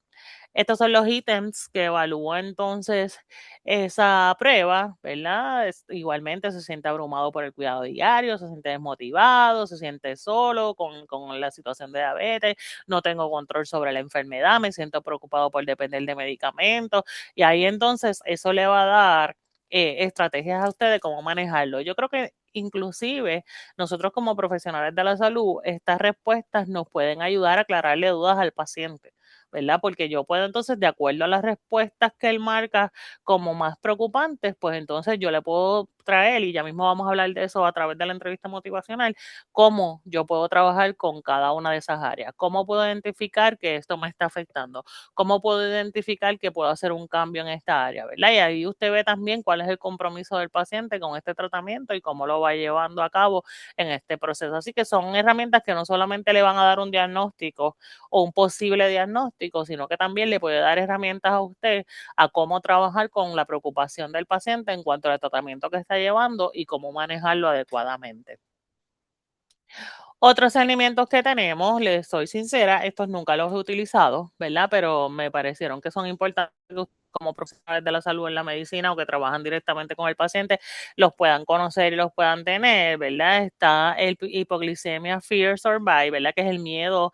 Estos son los ítems que evalúa entonces esa prueba, ¿verdad? Igualmente se siente abrumado por el cuidado diario, se siente desmotivado, se siente solo con la situación de diabetes, no tengo control sobre la enfermedad, me siento preocupado por depender de medicamentos y ahí entonces eso le va a dar estrategias a usted de cómo manejarlo. Yo creo que inclusive nosotros como profesionales de la salud, estas respuestas nos pueden ayudar a aclararle dudas al paciente. ¿Verdad? Porque yo puedo entonces, de acuerdo a las respuestas que él marca como más preocupantes, pues entonces yo le puedo traer, y ya mismo vamos a hablar de eso a través de la entrevista motivacional, cómo yo puedo trabajar con cada una de esas áreas, cómo puedo identificar que esto me está afectando, cómo puedo identificar que puedo hacer un cambio en esta área, ¿verdad? Y ahí usted ve también cuál es el compromiso del paciente con este tratamiento y cómo lo va llevando a cabo en este proceso. Así que son herramientas que no solamente le van a dar un diagnóstico, o un posible diagnóstico, sino que también le puede dar herramientas a usted a cómo trabajar con la preocupación del paciente en cuanto al tratamiento que está llevando y cómo manejarlo adecuadamente. Otros alimentos que tenemos, les soy sincera, estos nunca los he utilizado, ¿verdad? Pero me parecieron que son importantes como profesionales de la salud en la medicina o que trabajan directamente con el paciente, los puedan conocer y los puedan tener, ¿verdad? Está el hipoglicemia Fear Survive, ¿verdad? Que es el miedo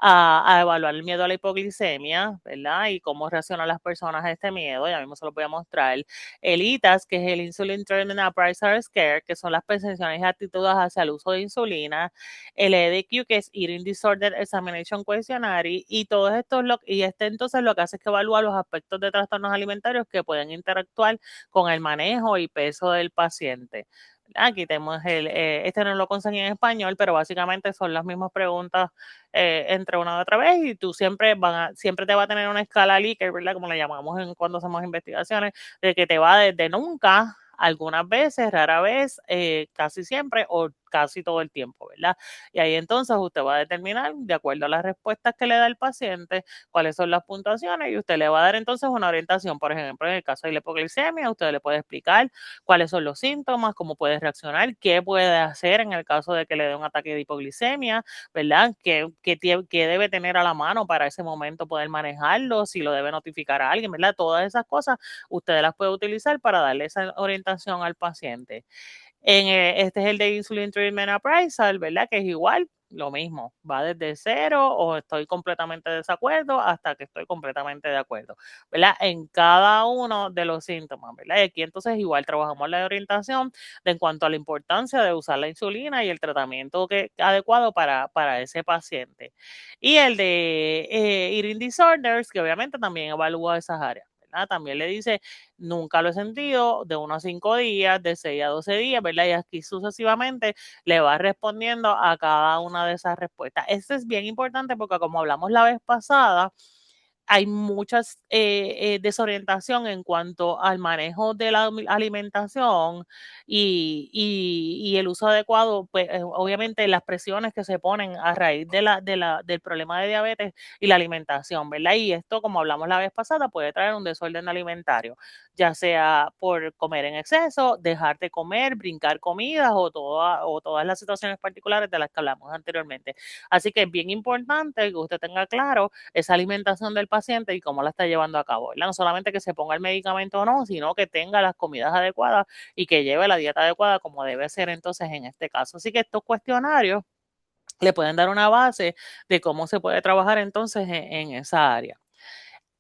a evaluar el miedo a la hipoglicemia, ¿verdad? Y cómo reaccionan las personas a este miedo, ya mismo se los voy a mostrar. El ITAS, que es el Insulin Treatment Appraisal Scare, que son las percepciones y actitudes hacia el uso de insulina. El EDQ, que es Eating Disorder Examination Questionnaire, y todo esto y este entonces lo que hace es que evalúa los aspectos de trastornos alimentarios que pueden interactuar con el manejo y peso del paciente. Aquí tenemos este no lo conseguí en español, pero básicamente son las mismas preguntas entre una y otra vez y tú siempre te va a tener una escala Likert, ¿verdad? Como le llamamos cuando hacemos investigaciones, de que te va desde nunca, algunas veces, rara vez, casi siempre o casi todo el tiempo, ¿verdad? Y ahí entonces usted va a determinar, de acuerdo a las respuestas que le da el paciente, cuáles son las puntuaciones y usted le va a dar entonces una orientación. Por ejemplo, en el caso de la hipoglicemia, usted le puede explicar cuáles son los síntomas, cómo puede reaccionar, qué puede hacer en el caso de que le dé un ataque de hipoglicemia, ¿verdad? ¿Qué debe tener a la mano para ese momento poder manejarlo? Si lo debe notificar a alguien, ¿verdad? Todas esas cosas ustedes las pueden utilizar para darle esa orientación al paciente. Este es el de Insulin Treatment Appraisal, ¿verdad? Que es igual. lo mismo, va desde cero o estoy completamente de desacuerdo hasta que estoy completamente de acuerdo, ¿verdad? En cada uno de los síntomas, ¿verdad? Y aquí entonces igual trabajamos la orientación en cuanto a la importancia de usar la insulina y el tratamiento adecuado para ese paciente. Y el de eating disorders, que obviamente también evalúa esas áreas. También le dice, nunca lo he sentido, de 1 a 5 días, de 6 a 12 días, ¿verdad? Y aquí sucesivamente le va respondiendo a cada una de esas respuestas. Esto es bien importante porque como hablamos la vez pasada, hay muchas desorientación en cuanto al manejo de la alimentación y el uso adecuado, pues obviamente las presiones que se ponen a raíz del problema de diabetes y la alimentación, ¿verdad? Y esto, como hablamos la vez pasada, puede traer un desorden alimentario, ya sea por comer en exceso, dejar de comer, brincar comidas o todas las situaciones particulares de las que hablamos anteriormente. Así que es bien importante que usted tenga claro esa alimentación del paciente y cómo la está llevando a cabo, ¿verdad? No solamente que se ponga el medicamento o no, sino que tenga las comidas adecuadas y que lleve la dieta adecuada como debe ser entonces en este caso. Así que estos cuestionarios le pueden dar una base de cómo se puede trabajar entonces en esa área.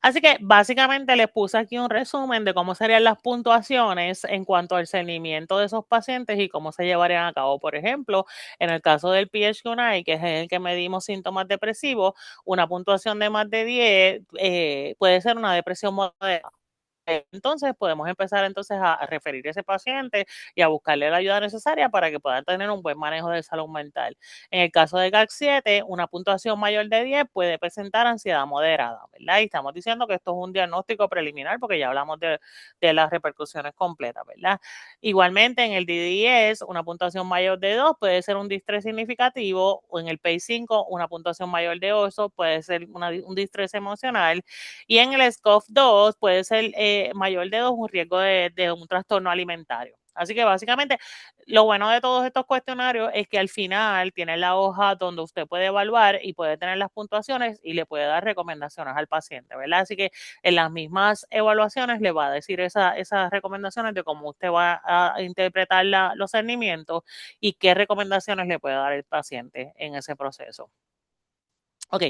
Así que básicamente les puse aquí un resumen de cómo serían las puntuaciones en cuanto al seguimiento de esos pacientes y cómo se llevarían a cabo. Por ejemplo, en el caso del PHQ-9, que es el que medimos síntomas depresivos, una puntuación de más de 10 puede ser una depresión moderada. Entonces podemos empezar entonces a referir a ese paciente y a buscarle la ayuda necesaria para que pueda tener un buen manejo de salud mental. En el caso de GAC7, una puntuación mayor de 10 puede presentar ansiedad moderada, ¿verdad? Y estamos diciendo que esto es un diagnóstico preliminar porque ya hablamos de las repercusiones completas, ¿verdad? Igualmente en el DD10, una puntuación mayor de 2 puede ser un distrés significativo, o en el PACE-5, una puntuación mayor de 8 puede ser un distrés emocional, y en el SCOF-2 puede ser mayor de 2 un riesgo de un trastorno alimentario. Así que básicamente lo bueno de todos estos cuestionarios es que al final tiene la hoja donde usted puede evaluar y puede tener las puntuaciones y le puede dar recomendaciones al paciente, ¿verdad? Así que en las mismas evaluaciones le va a decir esas recomendaciones de cómo usted va a interpretar los cernimientos y qué recomendaciones le puede dar el paciente en ese proceso. Ok.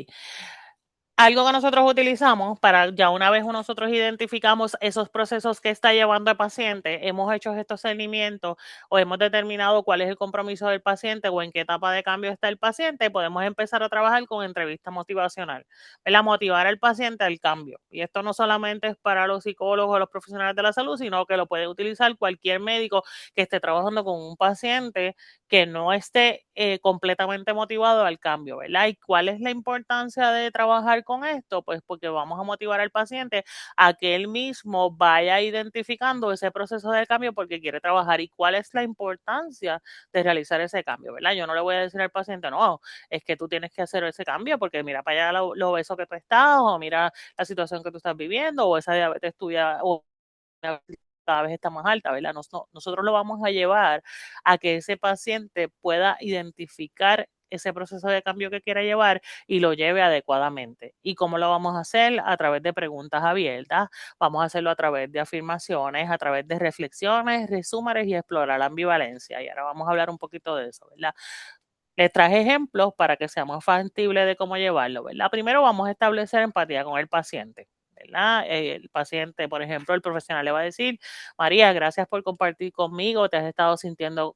Algo que nosotros utilizamos para ya una vez nosotros identificamos esos procesos que está llevando el paciente, hemos hecho estos seguimientos o hemos determinado cuál es el compromiso del paciente o en qué etapa de cambio está el paciente, podemos empezar a trabajar con entrevista motivacional, ¿verdad? Motivar al paciente al cambio. Y esto no solamente es para los psicólogos o los profesionales de la salud, sino que lo puede utilizar cualquier médico que esté trabajando con un paciente que no esté completamente motivado al cambio, ¿verdad? ¿Y cuál es la importancia de trabajar con esto? Pues porque vamos a motivar al paciente a que él mismo vaya identificando ese proceso de cambio porque quiere trabajar y cuál es la importancia de realizar ese cambio, ¿verdad? Yo no le voy a decir al paciente, no, es que tú tienes que hacer ese cambio porque mira para allá lo obeso que tú estás o mira la situación que tú estás viviendo o esa diabetes tuya o cada vez está más alta, ¿verdad? Nosotros lo vamos a llevar a que ese paciente pueda identificar ese proceso de cambio que quiera llevar y lo lleve adecuadamente. ¿Y cómo lo vamos a hacer? A través de preguntas abiertas, vamos a hacerlo a través de afirmaciones, a través de reflexiones, resúmenes y explorar la ambivalencia. Y ahora vamos a hablar un poquito de eso, ¿verdad? Les traje ejemplos para que sea más factible de cómo llevarlo, ¿verdad? Primero vamos a establecer empatía con el paciente, ¿verdad? El paciente, por ejemplo, el profesional le va a decir, María, gracias por compartir conmigo, te has estado sintiendo,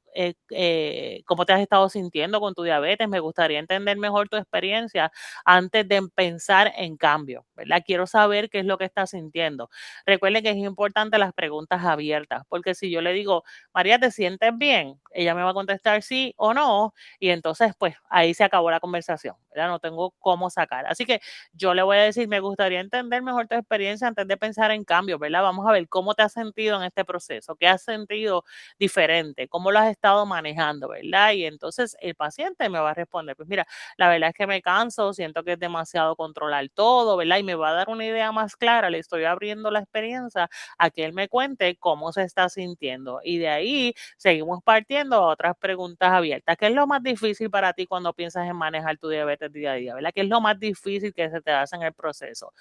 ¿cómo te has estado sintiendo con tu diabetes? Me gustaría entender mejor tu experiencia antes de pensar en cambio, ¿verdad? Quiero saber qué es lo que estás sintiendo. Recuerden que es importante las preguntas abiertas, porque si yo le digo, María, ¿te sientes bien? Ella me va a contestar sí o no, y entonces pues ahí se acabó la conversación, ¿verdad? No tengo cómo sacar. Así que yo le voy a decir, me gustaría entender mejor tu experiencia antes de pensar en cambios, ¿verdad? Vamos a ver cómo te has sentido en este proceso, qué has sentido diferente, cómo lo has estado manejando, ¿verdad? Y entonces el paciente me va a responder, pues mira, la verdad es que me canso, siento que es demasiado controlar todo, ¿verdad? Y me va a dar una idea más clara, le estoy abriendo la experiencia a que él me cuente cómo se está sintiendo. Y de ahí seguimos partiendo a otras preguntas abiertas. ¿Qué es lo más difícil para ti cuando piensas en manejar tu diabetes pacientes día a día, ¿verdad? ¿Qué es lo más difícil que se te hace en el proceso?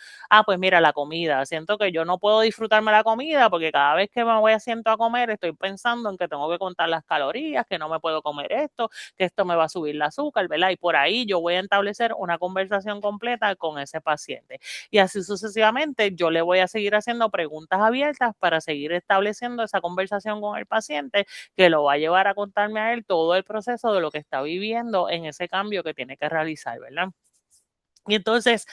Pues mira, la comida. Siento que yo no puedo disfrutarme la comida porque cada vez que me voy a siento a comer estoy pensando en que tengo que contar las calorías, que no me puedo comer esto, que esto me va a subir el azúcar, ¿verdad? Y por ahí yo voy a establecer una conversación completa con ese paciente. Y así sucesivamente yo le voy a seguir haciendo preguntas abiertas para seguir estableciendo esa conversación con el paciente que lo va a llevar a contarme a él todo el proceso de lo que está viviendo en ese cambio que tiene que realizar, ¿verdad? Y entonces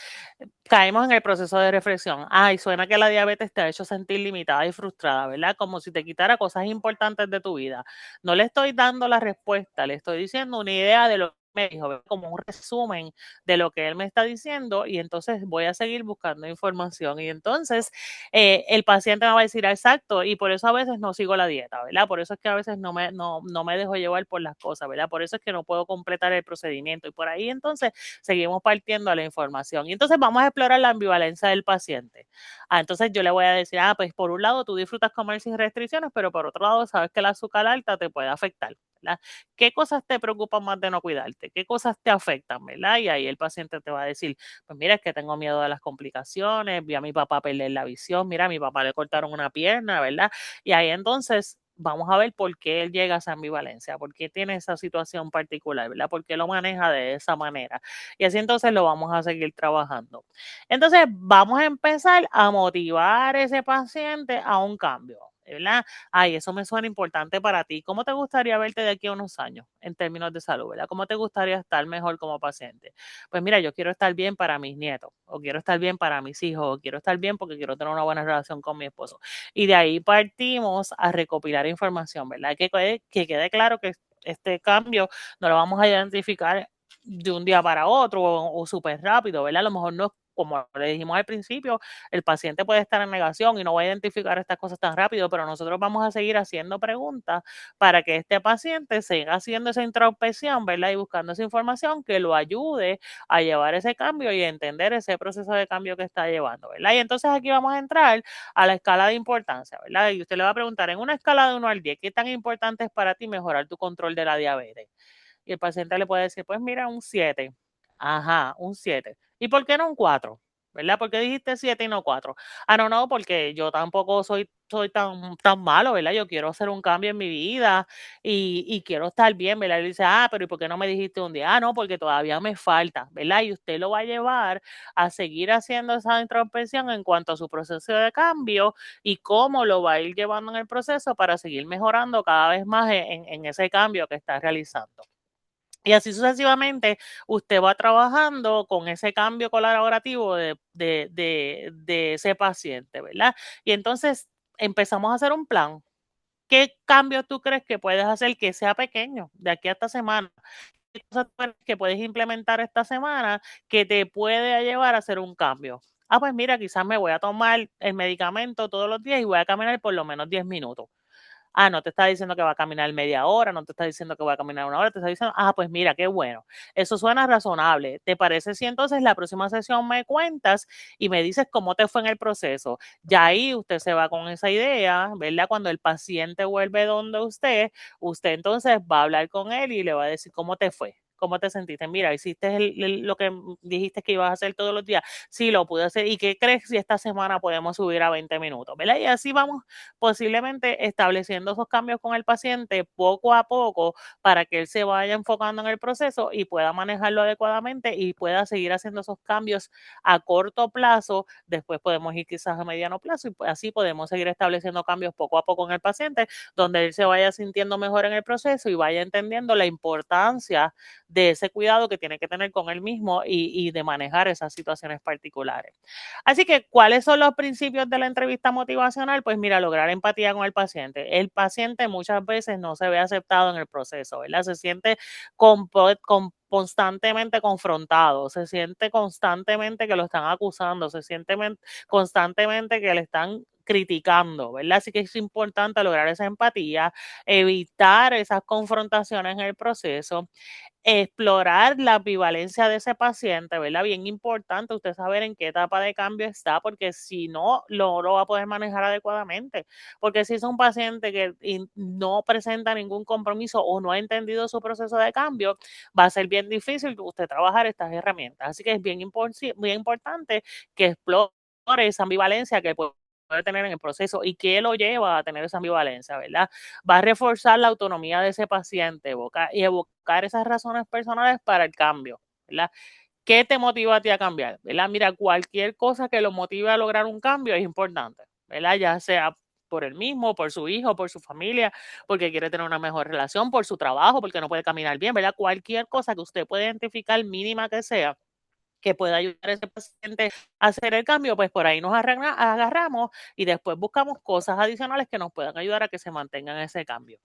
caemos en el proceso de reflexión. Ay, suena que la diabetes te ha hecho sentir limitada y frustrada, ¿verdad? Como si te quitara cosas importantes de tu vida. No le estoy dando la respuesta, le estoy diciendo una idea de lo que me dijo, ¿verdad? Como un resumen de lo que él me está diciendo y entonces voy a seguir buscando información. Y entonces el paciente me va a decir, exacto, y por eso a veces no sigo la dieta, ¿verdad? Por eso es que a veces no me dejo llevar por las cosas, ¿verdad? Por eso es que no puedo completar el procedimiento. Y por ahí entonces seguimos partiendo a la información. Y entonces vamos a explorar la ambivalencia del paciente. Entonces yo le voy a decir, pues por un lado tú disfrutas comer sin restricciones, pero por otro lado sabes que el azúcar alta te puede afectar, ¿verdad? ¿Qué cosas te preocupan más de no cuidarte? ¿Qué cosas te afectan, verdad? Y ahí el paciente te va a decir, pues mira, es que tengo miedo de las complicaciones, vi a mi papá perder la visión, mira, a mi papá le cortaron una pierna, ¿verdad? Y ahí entonces vamos a ver por qué él llega a esa ambivalencia, por qué tiene esa situación particular, ¿verdad? ¿Por qué lo maneja de esa manera? Y así entonces lo vamos a seguir trabajando. Entonces vamos a empezar a motivar a ese paciente a un cambio, ¿verdad? Eso me suena importante para ti. ¿Cómo te gustaría verte de aquí a unos años en términos de salud, ¿verdad? ¿Cómo te gustaría estar mejor como paciente? Pues mira, yo quiero estar bien para mis nietos, o quiero estar bien para mis hijos, o quiero estar bien porque quiero tener una buena relación con mi esposo. Y de ahí partimos a recopilar información, ¿verdad? Que quede claro que este cambio no lo vamos a identificar de un día para otro o súper rápido, ¿verdad? A lo mejor no, como le dijimos al principio, el paciente puede estar en negación y no va a identificar estas cosas tan rápido, pero nosotros vamos a seguir haciendo preguntas para que este paciente siga haciendo esa introspección, ¿verdad? Y buscando esa información que lo ayude a llevar ese cambio y a entender ese proceso de cambio que está llevando, ¿verdad? Y entonces aquí vamos a entrar a la escala de importancia, ¿verdad? Y usted le va a preguntar, en una escala de 1 al 10, ¿qué tan importante es para ti mejorar tu control de la diabetes? Y el paciente le puede decir, pues mira, un 7. Ajá, un 7. ¿Y por qué no un 4? ¿Verdad? ¿Por qué dijiste 7 y no 4? No, porque yo tampoco soy tan malo, ¿verdad? Yo quiero hacer un cambio en mi vida y quiero estar bien, ¿verdad? Y dice, pero ¿y por qué no me dijiste un día? No, porque todavía me falta, ¿verdad? Y usted lo va a llevar a seguir haciendo esa introspección en cuanto a su proceso de cambio y cómo lo va a ir llevando en el proceso para seguir mejorando cada vez más en ese cambio que está realizando. Y así sucesivamente, usted va trabajando con ese cambio colaborativo de ese paciente, ¿verdad? Y entonces empezamos a hacer un plan. ¿Qué cambios tú crees que puedes hacer que sea pequeño de aquí a esta semana? ¿Qué cosas tú crees que puedes implementar esta semana que te puede llevar a hacer un cambio? Pues mira, quizás me voy a tomar el medicamento todos los días y voy a caminar por lo menos 10 minutos. No te está diciendo que va a caminar media hora, no te está diciendo que va a caminar una hora, te está diciendo, pues mira, qué bueno. Eso suena razonable. ¿Te parece si entonces la próxima sesión me cuentas y me dices cómo te fue en el proceso? Ya ahí usted se va con esa idea, ¿verdad? Cuando el paciente vuelve donde usted entonces va a hablar con él y le va a decir cómo te fue. ¿Cómo te sentiste? Mira, hiciste lo que dijiste que ibas a hacer todos los días. Sí, lo pude hacer. ¿Y qué crees si esta semana podemos subir a 20 minutos? ¿Verdad? Y así vamos posiblemente estableciendo esos cambios con el paciente poco a poco para que él se vaya enfocando en el proceso y pueda manejarlo adecuadamente y pueda seguir haciendo esos cambios a corto plazo. Después podemos ir quizás a mediano plazo y así podemos seguir estableciendo cambios poco a poco en el paciente donde él se vaya sintiendo mejor en el proceso y vaya entendiendo la importancia de ese cuidado que tiene que tener con él mismo y de manejar esas situaciones particulares. Así que, ¿cuáles son los principios de la entrevista motivacional? Pues mira, lograr empatía con el paciente. El paciente muchas veces no se ve aceptado en el proceso, ¿verdad? Se siente constantemente confrontado, se siente constantemente que lo están acusando, se siente constantemente que le están criticando, ¿verdad? Así que es importante lograr esa empatía, evitar esas confrontaciones en el proceso, explorar la ambivalencia de ese paciente, ¿verdad? Bien importante usted saber en qué etapa de cambio está, porque si no, lo va a poder manejar adecuadamente. Porque si es un paciente que no presenta ningún compromiso o no ha entendido su proceso de cambio, va a ser bien difícil usted trabajar estas herramientas. Así que es bien importante que explore esa ambivalencia que puede tener en el proceso y qué lo lleva a tener esa ambivalencia, ¿verdad? Va a reforzar la autonomía de ese paciente y evocar esas razones personales para el cambio, ¿verdad? ¿Qué te motiva a ti a cambiar? ¿Verdad? Mira, cualquier cosa que lo motive a lograr un cambio es importante, ¿verdad? Ya sea por él mismo, por su hijo, por su familia, porque quiere tener una mejor relación, por su trabajo, porque no puede caminar bien, ¿verdad? Cualquier cosa que usted pueda identificar, mínima que sea, que pueda ayudar a ese paciente a hacer el cambio, pues por ahí nos agarramos y después buscamos cosas adicionales que nos puedan ayudar a que se mantengan ese cambio.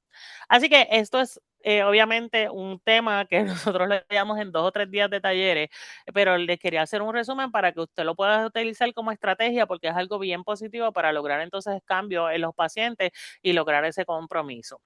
Así que esto es obviamente un tema que nosotros le damos en 2 o 3 días de talleres, pero les quería hacer un resumen para que usted lo pueda utilizar como estrategia porque es algo bien positivo para lograr entonces cambios en los pacientes y lograr ese compromiso.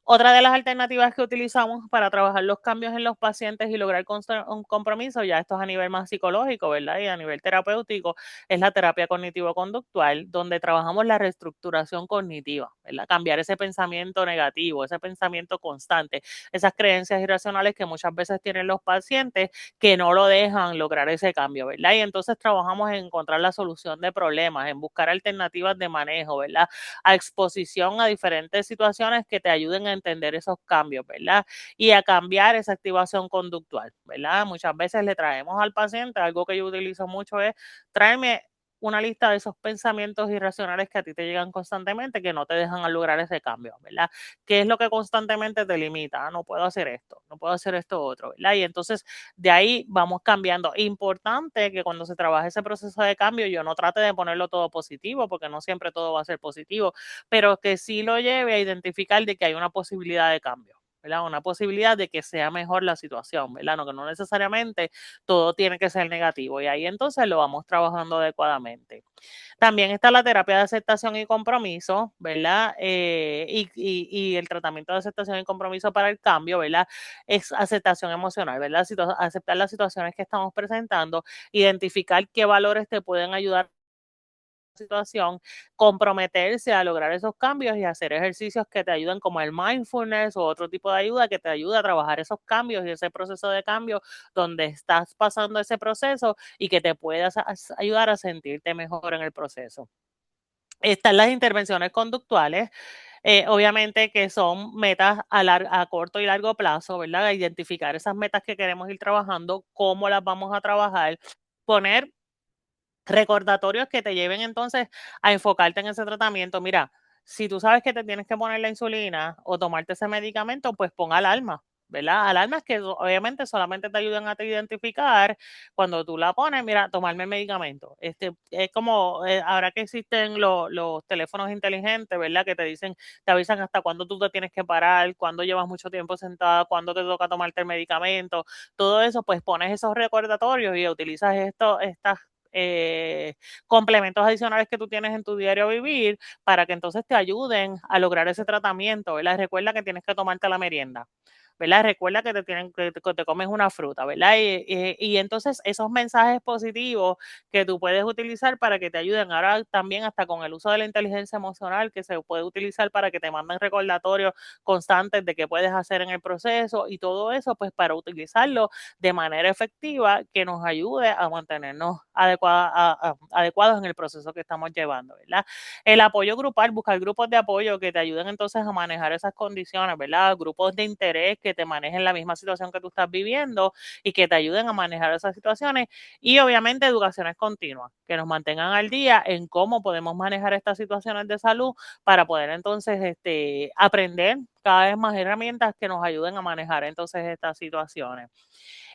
Otra de las alternativas que utilizamos para trabajar los cambios en los pacientes y lograr un compromiso, ya esto es a nivel más psicológico, ¿verdad? Y a nivel terapéutico, es la terapia cognitivo-conductual, donde trabajamos la reestructuración cognitiva, ¿verdad? Cambiar ese pensamiento negativo, ese pensamiento constante, esas creencias irracionales que muchas veces tienen los pacientes que no lo dejan lograr ese cambio, ¿verdad? Y entonces trabajamos en encontrar la solución de problemas, en buscar alternativas de manejo, ¿verdad? A exposición a diferentes situaciones que te ayuden a entender esos cambios, ¿verdad? Y a cambiar esa activación conductual, ¿verdad? Muchas veces le traemos al paciente, algo que yo utilizo mucho es tráeme una lista de esos pensamientos irracionales que a ti te llegan constantemente que no te dejan lograr ese cambio, ¿verdad? ¿Qué es lo que constantemente te limita? Ah, no puedo hacer esto, no puedo hacer esto otro, ¿verdad? Y entonces de ahí vamos cambiando. Importante que cuando se trabaje ese proceso de cambio yo no trate de ponerlo todo positivo, porque no siempre todo va a ser positivo, pero que sí lo lleve a identificar de que hay una posibilidad de cambio, ¿verdad? Una posibilidad de que sea mejor la situación, ¿verdad? No, que no necesariamente todo tiene que ser negativo y ahí entonces lo vamos trabajando adecuadamente. También está la terapia de aceptación y compromiso, ¿verdad? Y el tratamiento de aceptación y compromiso para el cambio, ¿verdad? Es aceptación emocional, ¿verdad? Aceptar las situaciones que estamos presentando, identificar qué valores te pueden ayudar situación, comprometerse a lograr esos cambios y hacer ejercicios que te ayuden como el mindfulness o otro tipo de ayuda que te ayuda a trabajar esos cambios y ese proceso de cambio donde estás pasando ese proceso y que te puedas ayudar a sentirte mejor en el proceso. Están las intervenciones conductuales, obviamente que son metas a corto y largo plazo, ¿verdad? A identificar esas metas que queremos ir trabajando, cómo las vamos a trabajar, poner recordatorios que te lleven entonces a enfocarte en ese tratamiento. Mira, si tú sabes que te tienes que poner la insulina o tomarte ese medicamento, pues pon alarma, ¿verdad? Alarmas que obviamente solamente te ayudan a te identificar cuando tú la pones, mira, tomarme el medicamento. Es como ahora que existen los teléfonos inteligentes, ¿verdad? Que te dicen, te avisan hasta cuándo tú te tienes que parar, cuándo llevas mucho tiempo sentada, cuándo te toca tomarte el medicamento, todo eso, pues pones esos recordatorios y utilizas estas complementos adicionales que tú tienes en tu diario vivir para que entonces te ayuden a lograr ese tratamiento, ¿verdad? Recuerda que tienes que tomarte la merienda, ¿verdad? Recuerda que te comes una fruta, ¿verdad? Y entonces esos mensajes positivos que tú puedes utilizar para que te ayuden. Ahora también hasta con el uso de la inteligencia emocional que se puede utilizar para que te manden recordatorios constantes de qué puedes hacer en el proceso y todo eso, pues para utilizarlo de manera efectiva que nos ayude a mantenernos adecuados en el proceso que estamos llevando, ¿verdad? El apoyo grupal, buscar grupos de apoyo que te ayuden entonces a manejar esas condiciones, ¿verdad? Grupos de interés que te manejen la misma situación que tú estás viviendo y que te ayuden a manejar esas situaciones y obviamente educaciones continuas que nos mantengan al día en cómo podemos manejar estas situaciones de salud para poder entonces aprender cada vez más herramientas que nos ayuden a manejar entonces estas situaciones.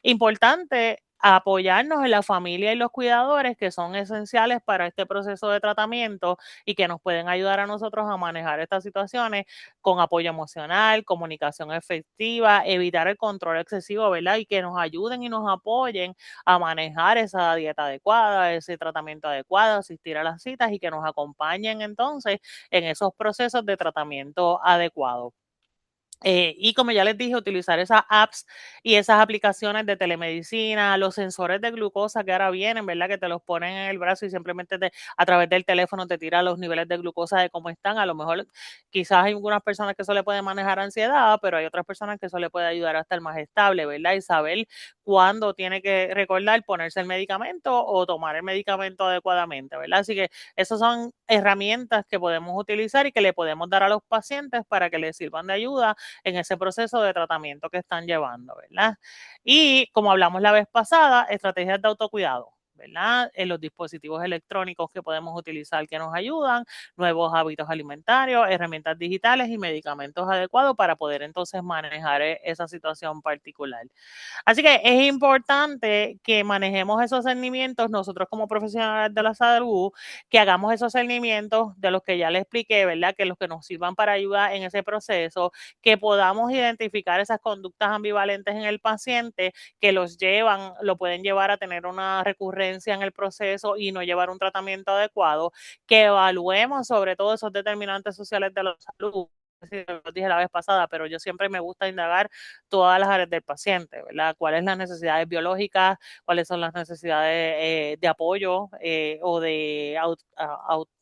Importante apoyarnos en la familia y los cuidadores que son esenciales para este proceso de tratamiento y que nos pueden ayudar a nosotros a manejar estas situaciones con apoyo emocional, comunicación efectiva, evitar el control excesivo, ¿verdad? Y que nos ayuden y nos apoyen a manejar esa dieta adecuada, ese tratamiento adecuado, asistir a las citas y que nos acompañen entonces en esos procesos de tratamiento adecuado. Y como ya les dije, utilizar esas apps y esas aplicaciones de telemedicina, los sensores de glucosa que ahora vienen, ¿verdad? Que te los ponen en el brazo y simplemente a través del teléfono te tira los niveles de glucosa de cómo están. A lo mejor quizás hay algunas personas que eso le puede manejar ansiedad, pero hay otras personas que eso le puede ayudar a estar más estable, ¿verdad? Y saber cuándo tiene que recordar ponerse el medicamento o tomar el medicamento adecuadamente, ¿verdad? Así que esas son herramientas que podemos utilizar y que le podemos dar a los pacientes para que les sirvan de ayuda en ese proceso de tratamiento que están llevando, ¿verdad? Y como hablamos la vez pasada, estrategias de autocuidado. ¿Verdad? En los dispositivos electrónicos que podemos utilizar que nos ayudan, nuevos hábitos alimentarios, herramientas digitales y medicamentos adecuados para poder entonces manejar esa situación particular. Así que es importante que manejemos esos cernimientos nosotros como profesionales de la salud, que hagamos esos cernimientos de los que ya les expliqué, ¿verdad? Que los que nos sirvan para ayudar en ese proceso, que podamos identificar esas conductas ambivalentes en el paciente que lo pueden llevar a tener una recurrencia en el proceso y no llevar un tratamiento adecuado, que evaluemos sobre todo esos determinantes sociales de la salud. Lo dije la vez pasada, pero yo siempre me gusta indagar todas las áreas del paciente, ¿verdad? ¿Cuáles son las necesidades biológicas? ¿Cuáles son las necesidades de apoyo o de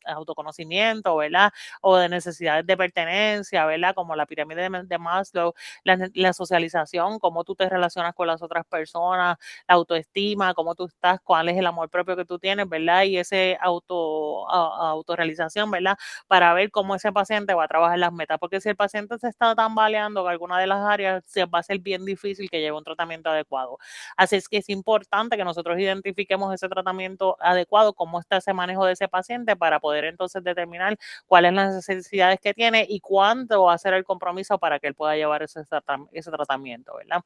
autoconocimiento, ¿verdad? O de necesidades de pertenencia, ¿verdad? Como la pirámide de Maslow, la socialización, cómo tú te relacionas con las otras personas, la autoestima, cómo tú estás, cuál es el amor propio que tú tienes, ¿verdad? Y ese autorrealización, ¿verdad? Para ver cómo ese paciente va a trabajar las metas, porque si el paciente se está tambaleando en alguna de las áreas, se va a ser bien difícil que lleve un tratamiento adecuado. Así es que es importante que nosotros identifiquemos ese tratamiento adecuado, cómo está ese manejo de ese paciente para poder entonces determinar cuáles son las necesidades que tiene y cuánto va a ser el compromiso para que él pueda llevar ese tratamiento, ¿verdad?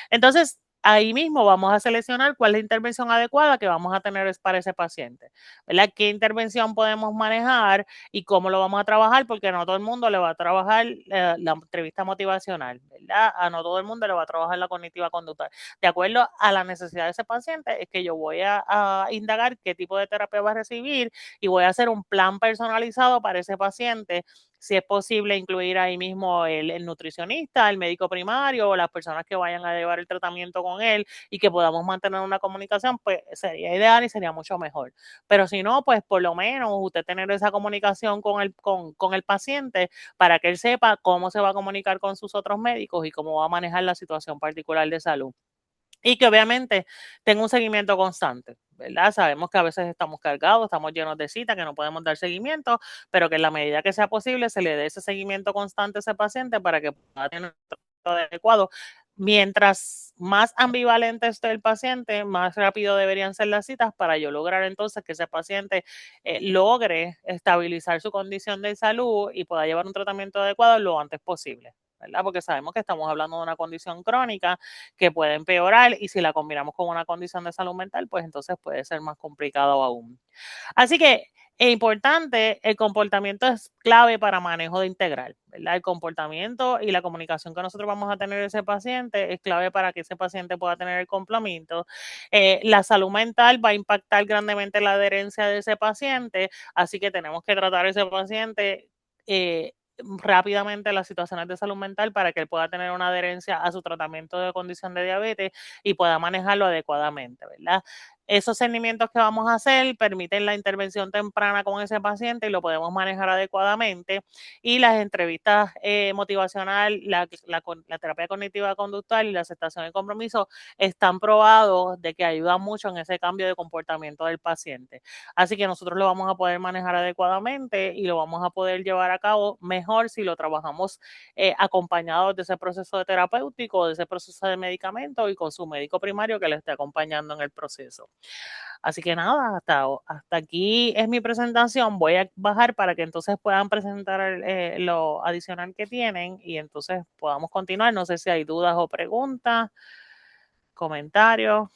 Entonces, ahí mismo vamos a seleccionar cuál es la intervención adecuada que vamos a tener para ese paciente, ¿verdad? ¿Qué intervención podemos manejar y cómo lo vamos a trabajar? Porque no todo el mundo le va a trabajar la entrevista motivacional, ¿verdad? A no todo el mundo le va a trabajar la cognitiva conductual. De acuerdo a la necesidad de ese paciente, es que yo voy a indagar qué tipo de terapia va a recibir y voy a hacer un plan personalizado para ese paciente. Si es posible incluir ahí mismo el nutricionista, el médico primario o las personas que vayan a llevar el tratamiento con él y que podamos mantener una comunicación, pues sería ideal y sería mucho mejor. Pero si no, pues por lo menos usted tener esa comunicación con el paciente para que él sepa cómo se va a comunicar con sus otros médicos y cómo va a manejar la situación particular de salud. Y que obviamente tenga un seguimiento constante, ¿verdad? Sabemos que a veces estamos cargados, estamos llenos de citas, que no podemos dar seguimiento, pero que en la medida que sea posible se le dé ese seguimiento constante a ese paciente para que pueda tener un tratamiento adecuado. Mientras más ambivalente esté el paciente, más rápido deberían ser las citas para yo lograr entonces que ese paciente logre estabilizar su condición de salud y pueda llevar un tratamiento adecuado lo antes posible, ¿verdad? Porque sabemos que estamos hablando de una condición crónica que puede empeorar y si la combinamos con una condición de salud mental, pues entonces puede ser más complicado aún. Así que es importante, el comportamiento es clave para manejo de integral, ¿verdad? El comportamiento y la comunicación que nosotros vamos a tener ese paciente es clave para que ese paciente pueda tener el complemento. La salud mental va a impactar grandemente la adherencia de ese paciente, así que tenemos que tratar a ese paciente rápidamente las situaciones de salud mental para que él pueda tener una adherencia a su tratamiento de condición de diabetes y pueda manejarlo adecuadamente, ¿verdad? Esos seguimientos que vamos a hacer permiten la intervención temprana con ese paciente y lo podemos manejar adecuadamente. Y las entrevistas motivacional, la terapia cognitiva conductual y la aceptación de compromiso están probados de que ayudan mucho en ese cambio de comportamiento del paciente. Así que nosotros lo vamos a poder manejar adecuadamente y lo vamos a poder llevar a cabo mejor si lo trabajamos acompañados de ese proceso de terapéutico, de ese proceso de medicamento y con su médico primario que le esté acompañando en el proceso. Así que nada, hasta aquí es mi presentación. Voy a bajar para que entonces puedan presentar lo adicional que tienen y entonces podamos continuar. No sé si hay dudas o preguntas, comentarios.